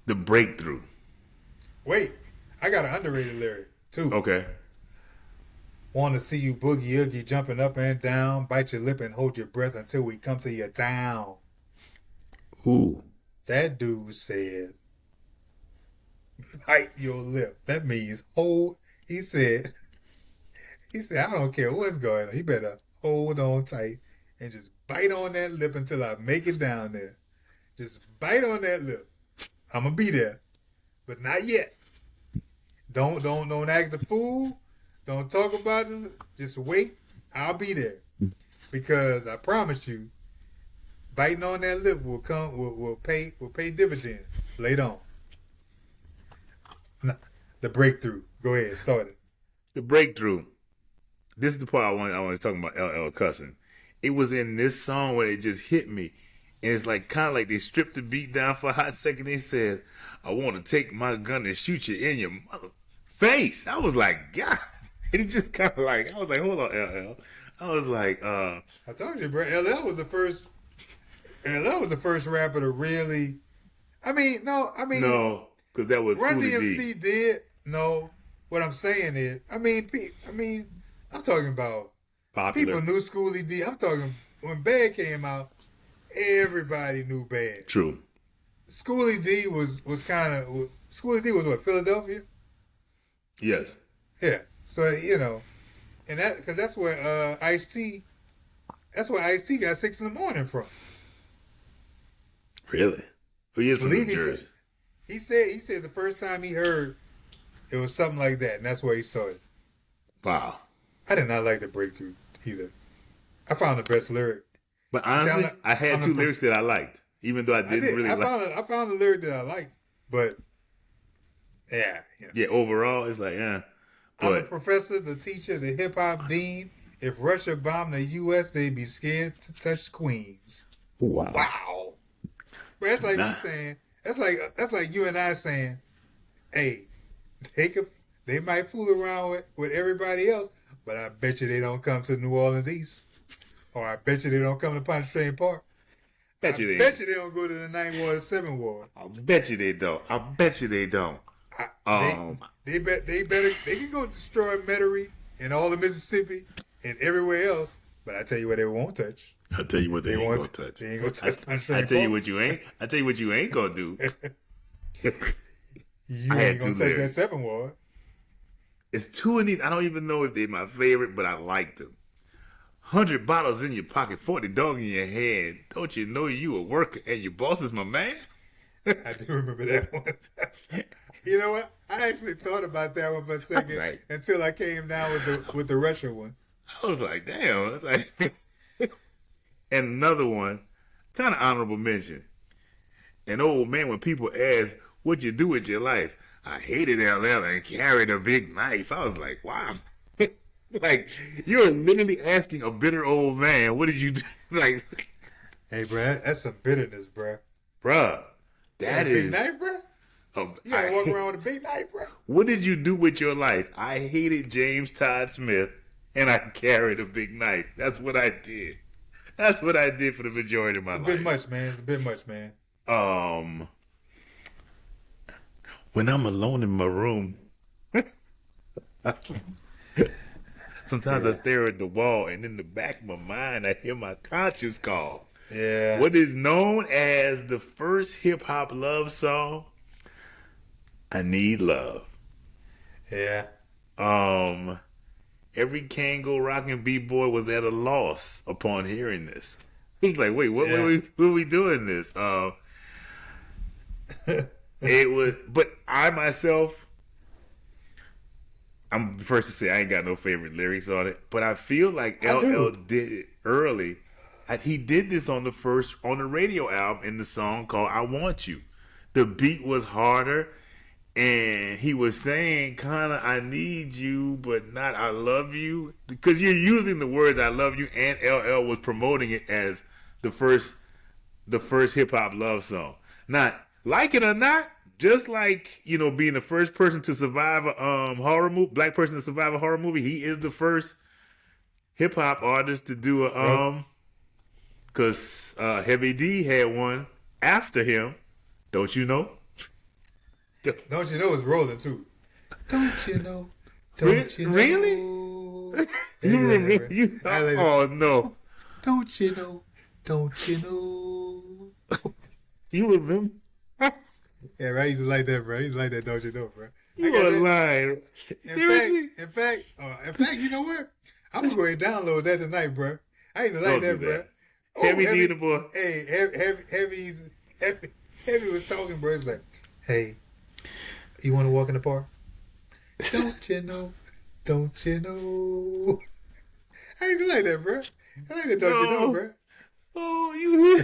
the breakthrough. Wait, I got an underrated lyric too. Okay. Want to see you boogie oogie jumping up and down, bite your lip and hold your breath until we come to your town. Ooh. That dude said, bite your lip. That means hold. He said, I don't care what's going on. You better hold on tight and just bite on that lip until I make it down there. Just bite on that lip. I'm going to be there, but not yet. Don't act the fool. Don't talk about it. Just wait. I'll be there. Because I promise you, biting on that lip will pay dividends later on. Now, the breakthrough. Go ahead, start it. The breakthrough. This is the part I want to talk about LL cussing. It was in this song where it just hit me. And it's like kind of like they stripped the beat down for a hot second. They said, "I want to take my gun and shoot you in your mother." face. I was like, God. And he just kind of like, I was like, hold on, LL. I was like, I told you, bro. LL was the first. LL was the first rapper to really. I mean, no, because that was Run Schoolie DMC D. did. No, what I'm saying is, I'm talking about Popular. people knew Schoolie D. I'm talking when Bad came out, everybody knew Bad. True. Schoolie D was kind of Schoolie D was what, Philadelphia? Yes. Yeah. So and that because that's where Ice-T. That's where Ice-T got 6 in the morning from. Really? He is from New Jersey. He said the first time he heard it was something like that, and that's where he saw it. Wow. I did not like the breakthrough either. I found the best lyric. But honestly, I had two lyrics that I liked, even though I didn't really like. I found a lyric that I liked, but yeah. Yeah, overall, it's like, yeah. I'm the professor, the teacher, the hip hop dean. If Russia bombed the U.S., they'd be scared to touch Queens. Wow. Wow. But that's like me saying. That's like you and I saying, hey, they might fool around with everybody else, but I bet you they don't come to New Orleans East. Or I bet you they don't come to Pontchartrain Park. I bet you they don't go to the 9th Ward or 7th Ward. I bet you they don't. They can go destroy Metairie and all of Mississippi and everywhere else, but I tell you what they won't touch. I'll tell you what they ain't gonna touch. They ain't gonna touch Pontchartrain I Park. I tell you what you ain't gonna do. You ain't gonna touch that 7th Ward. It's two of these. I don't even know if they're my favorite, but I like them. 100 bottles in your pocket, 40 dog in your hand. Don't you know you a worker and your boss is my man? I do remember that one. You know what? I actually thought about that one for a second until I came down with the Russian one. I was like, damn. It's like, and another one, kind of honorable mention. An old man, when people ask, what you do with your life? I hated LL and carried a big knife. I was like, wow. Like, you're literally asking a bitter old man, what did you do? Like, hey, bro, that's some bitterness, bro. Bruh, that is. Big knife, bro? You gotta walk around with a big knife, bro. What did you do with your life? I hated James Todd Smith, and I carried a big knife. That's what I did. That's what I did for the majority of my life. It's a bit much, man. It's a bit much, man. When I'm alone in my room, sometimes I stare at the wall, and in the back of my mind, I hear my conscience call. Yeah. What is known as the first hip-hop love song, I Need Love. Yeah. Every Kango rockin' B-boy was at a loss upon hearing this. He's like, wait, what were we doing this? It was, but I myself, I'm the first to say I ain't got no favorite lyrics on it, but I feel like LL did it early. He did this on the radio album in the song called I Want You. The beat was harder, and he was saying kind of I need you, but not I love you, because you're using the words I love you, and LL was promoting it as the first hip hop love song. Not like it or not, just like, being the first person to survive a horror movie, black person to survive a horror movie, he is the first hip hop artist to do a because Heavy D had one after him. Don't you know? Don't you know it's rolling too? Don't you know? Don't you know? Really? Oh no! Don't you know? Don't you know? You remember? Yeah, right. He's like that, bro. He's like that. Don't you know, bro? You are lying. Seriously? In fact, you know what? I'm gonna go ahead and download that tonight, bro. I ain't like that, bro. Heavy D the boy. Hey, Heavy was talking, bro. He's like, hey, you want to walk in the park? Don't you know? Don't you know? I ain't like that, bro. I like that. Don't you know, bro? Oh, you.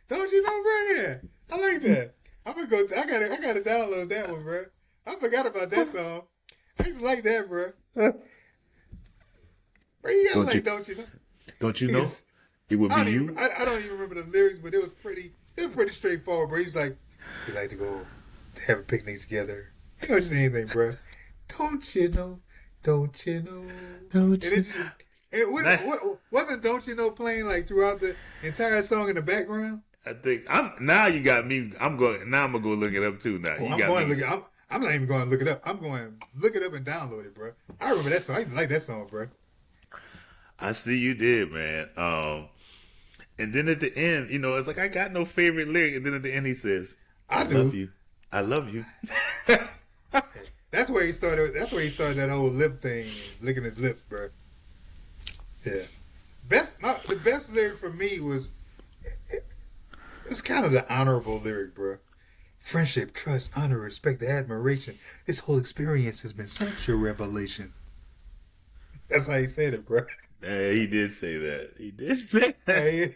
Don't you know, bro? Yeah, I like that. I'm gonna go. I gotta download that one, bro. I forgot about that song. I used to like that, bro. Bro, you gotta don't you know? Don't you know? It would be you. I don't even remember the lyrics, but it was pretty straightforward, bro. He's like, we like to go have a picnic together. Ain't gonna just anything, bro. Don't you know? Don't you know? Don't And you? what wasn't "Don't You Know" playing like throughout the entire song in the background? I think I'm now. You got me. I'm going now. I'm gonna go look it up too. Now Oh, you I'm got going to me. look it. I'm not even going to look it up. I'm going to look it up and download it, bro. I remember that song. I used to like that song, bro. I see you did, man. And then at the end, it's like I got no favorite lyric. And then at the end, he says, "I I love do. you. I love you." That's where he started. That's where he started that whole lip thing, licking his lips, bro. Yeah. The best lyric for me was it was kind of the honorable lyric, bro. Friendship, trust, honor, respect, admiration. This whole experience has been such a revelation. That's how he said it, bro. Yeah, he did say that. He did say that.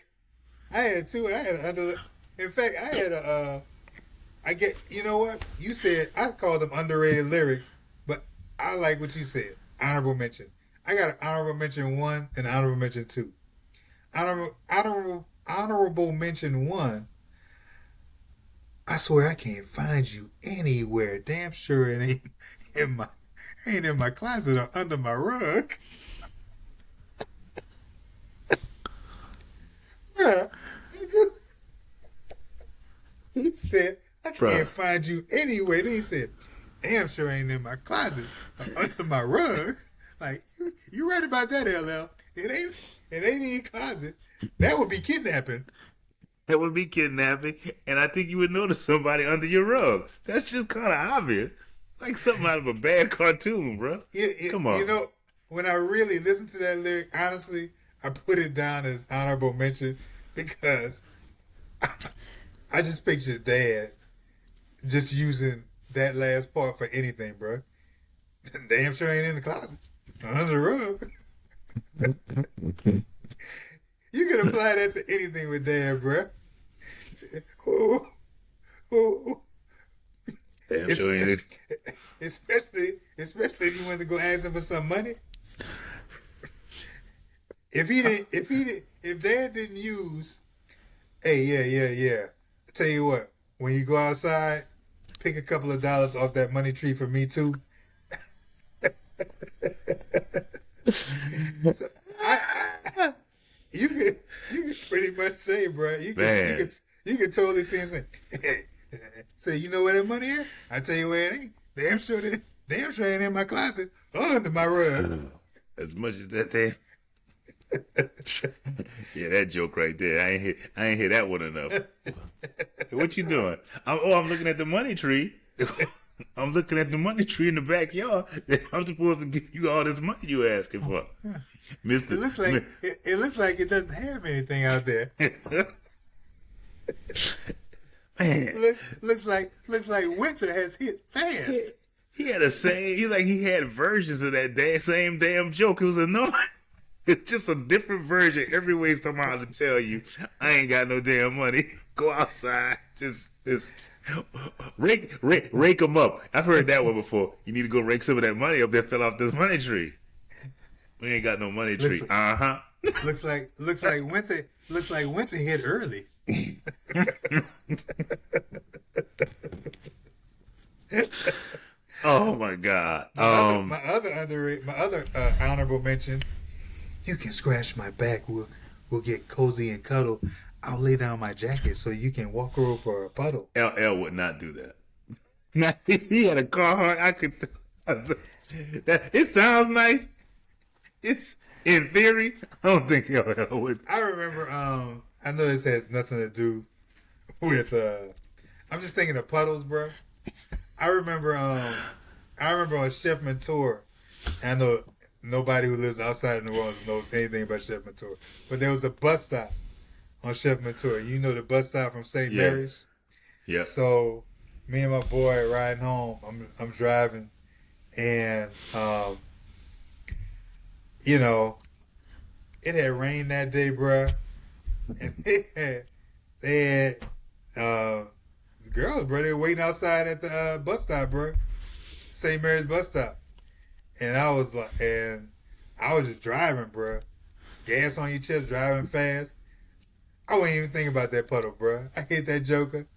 I had two. I had an under. In fact, I had a. I get. You know what you said? I called them underrated lyrics, but I like what you said. Honorable mention. I got an honorable mention 1 and honorable mention 2. Honorable mention 1. I swear I can't find you anywhere. Damn sure it ain't in my closet or under my rug. Bruh, he said, I can't Bruh. find you anywhere. Then he said, damn sure ain't in my closet or under my rug. Like, you right about that, LL. It ain't in your closet. That would be kidnapping. That would be kidnapping, and I think you would notice somebody under your rug. That's just kind of obvious, like something out of a bad cartoon, bro. Come on. You know, when I really listen to that lyric, honestly, I put it down as honorable mention because I just picture Dad just using that last part for anything, bro. Damn sure ain't in the closet. Under the rug. You can apply that to anything with Dad, bro. Ooh, ooh. Damn sure ain't it. Especially if you want to go ask him for some money. If Dad didn't use, hey, yeah. I tell you what, when you go outside, pick a couple of dollars off that money tree for me too. So I you can pretty much say, bro. You can totally see him saying, say, you know where that money is? I tell you where it ain't. Damn sure ain't in my closet or under my rug. As much as that there. Yeah, that joke right there. I ain't hear that one enough. What you doing? I'm looking at the money tree. I'm looking at the money tree in the backyard. I'm supposed to give you all this money you asking for, Mister. It looks like it doesn't have anything out there. Man, looks like winter has hit fast. he had he had versions of that same damn joke. It was annoying. It's just a different version every way somehow to tell you I ain't got no damn money. Go outside, just rake them up. I've heard that one before. You need to go rake some of that money up that fell off this money tree. We ain't got no money tree. Looks like winter hit early. Oh my God. My other honorable mention. You can scratch my back. We'll get cozy and cuddle. I'll lay down my jacket so you can walk over for a puddle. LL would not do that. Now, he had a Carhartt. I could. It sounds nice. It's in theory. I don't think LL would. I remember. I know this has nothing to do with. I'm just thinking of puddles, bro. I remember. I remember on Chef Mentor. I know nobody who lives outside of New Orleans knows anything about Chef Mentor, but there was a bus stop on Chef Mentor. You know the bus stop from St. Mary's? Yeah. So me and my boy riding home. I'm driving, and you know, it had rained that day, bruh. And they had the girls, bro. They were waiting outside at the bus stop, bro. St. Mary's bus stop. And I was just driving, bro. Gas on your chips, driving fast. I wasn't even thinking about that puddle, bro. I hit that joker.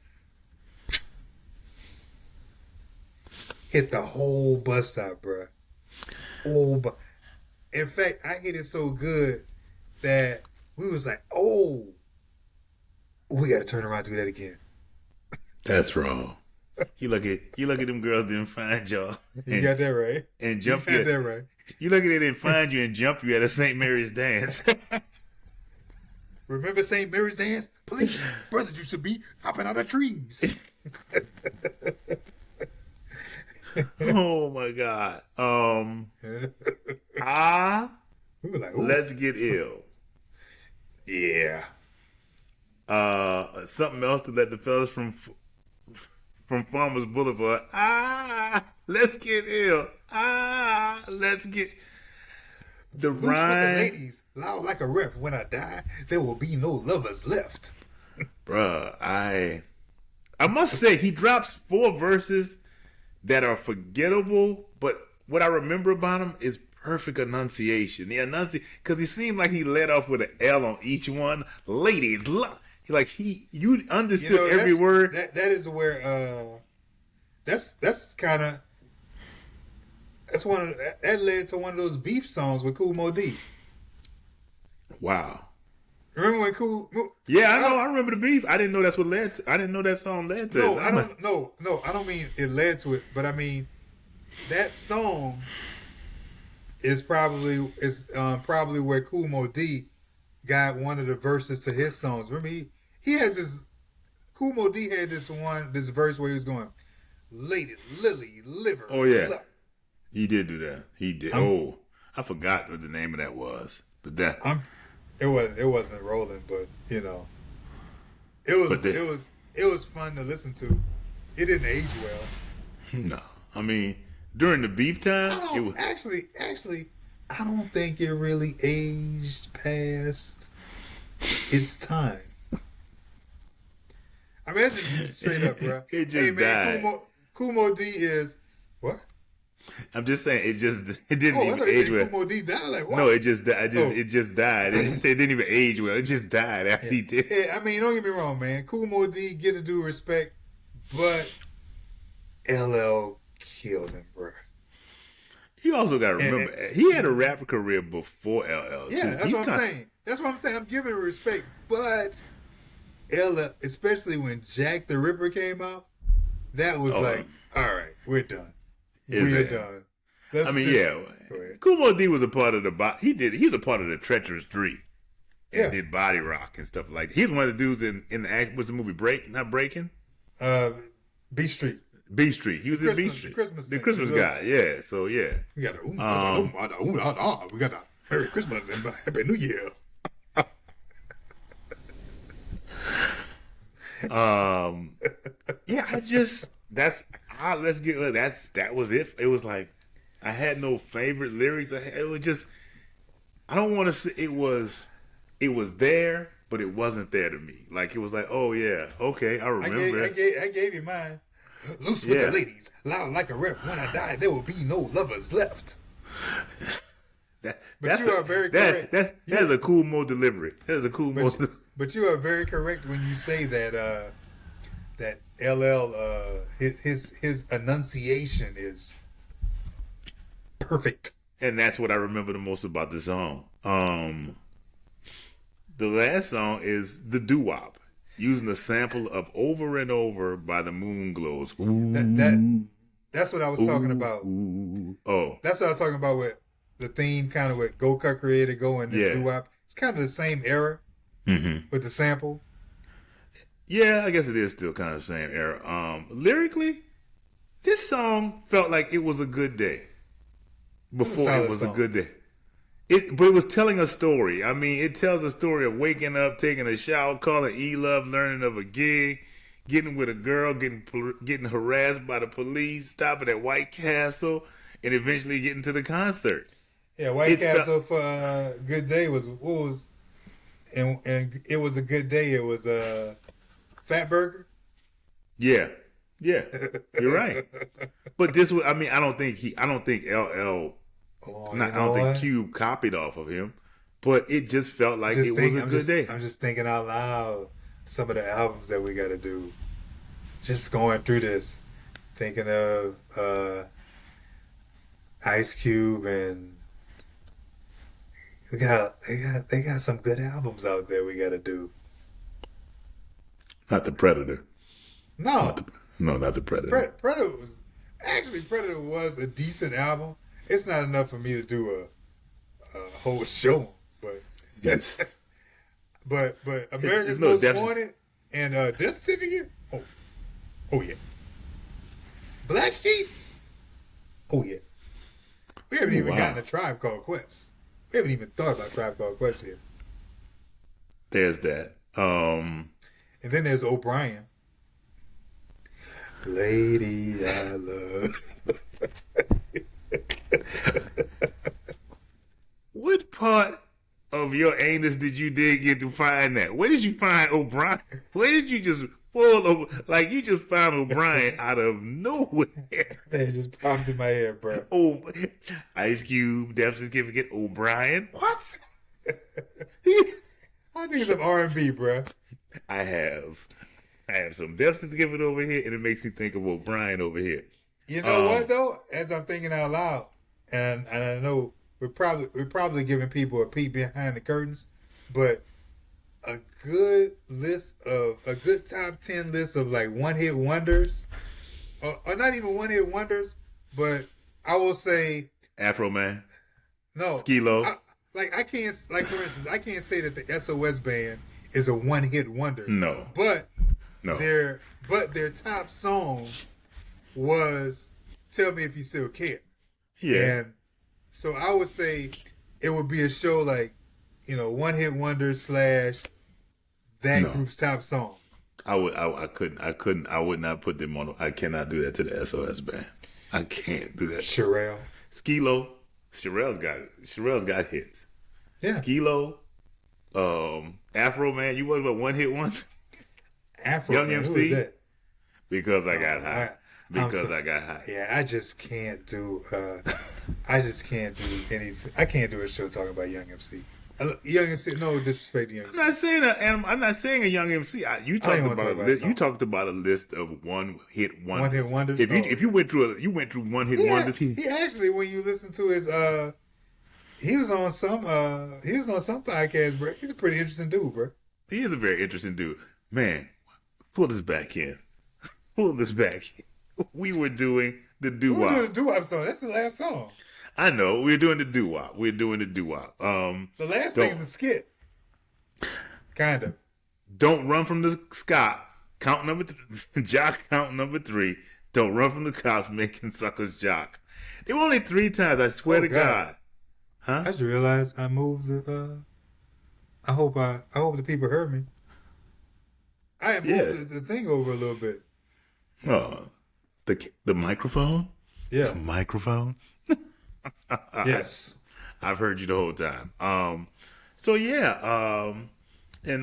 hit the whole bus stop, bro. In fact, I hit it so good that we was like, oh, we got to turn around and do that again. That's wrong. You look at them girls didn't find y'all. You got that right. And jump you. Got that right. You look at it and find you and jump you at a St. Mary's dance. Remember St. Mary's dance? Please, brothers used to be hopping out of trees. Oh my God. We were like, Let's Get Ill. Yeah. Something else to let the fellas from Farmers Boulevard. Let's get ill. Let's get the Loose rhyme. with the ladies, loud like a ref. When I die, there will be no lovers left. Bruh, I must say he drops 4 verses that are forgettable, but what I remember about him is perfect enunciation. The because he seemed like he let off with an L on each one. Ladies, you understood every word. That is where that's kind of that led to one of those beef songs with Kool Mo D. Wow. Remember when Kool? Yeah, I know. I remember the beef. I didn't know that's what led to. I didn't know that song led to. No, I don't. No, I don't mean it led to it, but I mean that song is probably where Kool Mo D got one of the verses to his songs. Remember he has this. Kool Mo D had this verse where he was going, "Lady Lily Liver." Oh yeah, he did do that. He did. I forgot what the name of that was, but that it wasn't rolling, but you know, it was fun to listen to. It didn't age well. No, I mean during the beef time, it was actually. I don't think it really aged past its time. I mean, that's just straight up, bro. It just died. Kool Mo D is what? I'm just saying it didn't even I age well. Kool Mo D died. Like what? No, it just died. It just died. It didn't even age well. It just died after he did. Yeah, I mean, don't get me wrong, man. Kool Mo D get to due respect, but LL killed him, bro. You also got to remember he had a rap career before LL. Yeah, too. that's what I'm saying. That's what I'm saying. I'm giving it respect, but LL, especially when Jack the Ripper came out, that was like, all right, we're done. We're done. Kool Mo D was a part of he was a part of the Treacherous Three. And did body rock and stuff like that. He's one of the dudes in the act. Was the movie Breaking? B Street. B Street. He was in B Street. The Christmas guy. Yeah. So yeah. We got we got a Merry Christmas and Happy New Year. Yeah. That was it. It was like I had no favorite lyrics. It was just I don't want to say it was there, but it wasn't there to me. Like it was like, oh yeah, okay, I remember. I gave you mine. Loose with the ladies, loud like a ref. When I die, there will be no lovers left. But you are very correct. That's a Kool Mo delivery. That's a Kool Mo. But you are very correct when you say that that LL his enunciation is perfect. And that's what I remember the most about the song. The last song is the doo-wop, using a sample of Over and Over by the Moonglows. That's what I was talking about. That's what I was talking about with the theme, kind of with Go Cut Creator Go and this doo-wop. It's kind of the same era with the sample. Yeah, I guess it is still kind of the same era. Lyrically, this song felt like it was a good day. Before it was a good day. But it was telling a story. I mean, it tells a story of waking up, taking a shower, calling E-Love, learning of a gig, getting with a girl, getting harassed by the police, stopping at White Castle, and eventually getting to the concert. Yeah, White Castle for a good day was and it was a good day. It was a Fat Burger. Yeah, you're right. But this was, I mean, I don't think LL. I don't think Cube copied off of him, but it just felt like it was a good day. I'm just thinking out loud some of the albums that we got to do. Just going through this. Thinking of Ice Cube, and they got some good albums out there we gotta do. Not the Predator. No, Not the Predator. Predator was a decent album. It's not enough for me to do a whole show, but Yes. but America's it's no Most def- Wanted and Death Certificate. Oh yeah. Black Sheep. Oh yeah. We haven't even gotten a Tribe Called Quest. We haven't even thought about Tribe Called Quest yet. There's that. And then there's O'Brien. Lady, I love. What part of your anus did you dig in to find that? Where did you find O'Brien? Where did you just pull over? Like, you just found O'Brien out of nowhere. It just popped in my head, bro. Oh, Ice Cube, Death Certificate, O'Brien. What? I think it's some R&B, bro. I have some Death Certificate over here, and it makes me think of O'Brien over here. You know what though? As I'm thinking out loud, and I know we're probably giving people a peek behind the curtains, but a good top 10 list of like one hit wonders, or not even one hit wonders, but I will say Afro Man. No, Skee-Lo. For instance, I can't say that the SOS band is a one hit wonder. No. But No. their top song was "Tell Me If You Still Care." Yeah. And so I would say it would be a show like, one hit wonder / that group's top song. I would not put them on. I cannot do that to the SOS band. I can't do that. Sherelle. Skee-Lo. Sherelle's got hits. Yeah. Skee-Lo. Afro Man. You want about one hit one? Afro Young Man, MC. who is that? Because I got high. I got high. Yeah, I just can't do. I just can't do anything. I can't do a show talking about Young MC. Young MC. No disrespect to Young MC. I'm not saying a Young MC. You talked about a list of one hit wonders. One hit wonders. If you went through one hit wonders. He actually, when you listen to his, he was on some podcast, bro. He's a pretty interesting dude, bro. He is a very interesting dude, man. Pull this back in. Pull this back in. We were doing the doo-wop. We were doing the doo-wop song. That's the last song. I know. We're doing the doo-wop. The last thing's a skit. Kind of. Don't run from the sky. Count number 3. Jock count number 3. Don't run from the cops making suckers jock. There were only 3 times, I swear to God. Huh? I just realized I moved the, I hope the people heard me. I had moved the thing over a little bit. The microphone? Yeah. The microphone? Yes. I've heard you the whole time. And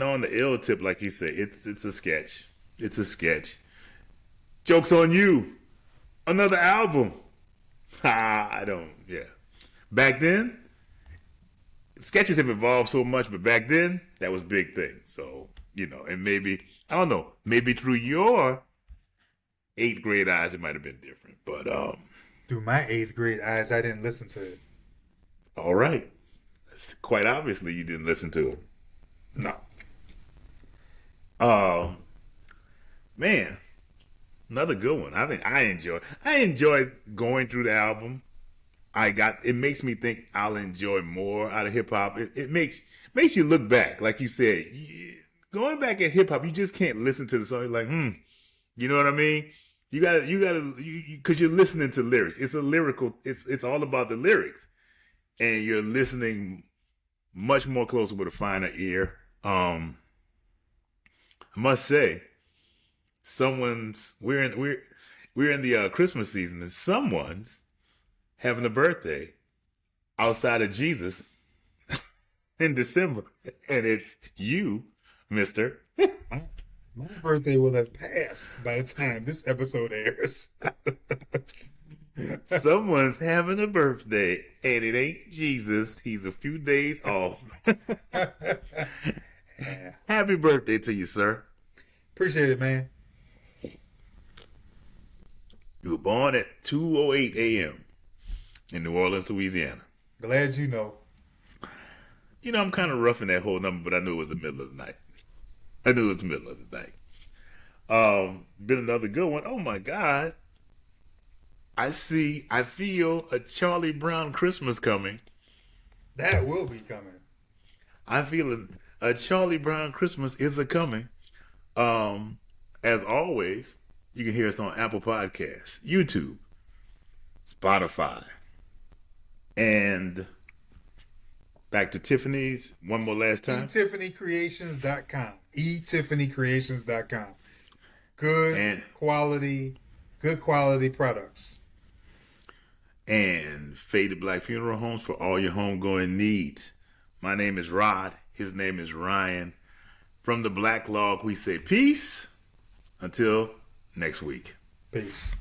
on the ill tip, like you say, it's a sketch. It's a sketch. Joke's on you. Another album. Back then, sketches have evolved so much, but back then, that was a big thing. So, and maybe, I don't know, maybe through your 8th grade eyes, it might have been different. But, through my 8th grade eyes, I didn't listen to it. All right. Quite obviously, you didn't listen to it. No. Man, another good one. I mean, I enjoyed going through the album. It makes me think I'll enjoy more out of hip hop. It makes you look back, like you said. Going back at hip hop, you just can't listen to the song. You're like, you know what I mean? You gotta, because you're listening to lyrics. It's a lyrical. It's all about the lyrics, and you're listening much more closer with a finer ear. I must say, we're in the Christmas season, and someone's having a birthday outside of Jesus in December, and it's you, Mister. My birthday will have passed by the time this episode airs. Someone's having a birthday, and it ain't Jesus. He's a few days off. Happy birthday to you, sir. Appreciate it, man. You were born at 2:08 a.m. in New Orleans, Louisiana. Glad you know. You know, I'm kind of roughing that whole number, but I knew it was the middle of the night. I knew it was the middle of the night. Been another good one. Oh my God. I feel a Charlie Brown Christmas coming. That will be coming. I feel a Charlie Brown Christmas is a coming. As always, you can hear us on Apple Podcasts, YouTube, Spotify, and back to Tiffany's one more last time. eTiffanyCreations.com. eTiffanyCreations.com. Good quality products. And Faded Black Funeral Homes for all your homegoing needs. My name is Rod. His name is Ryan. From the Blacklog, we say peace. Until next week. Peace.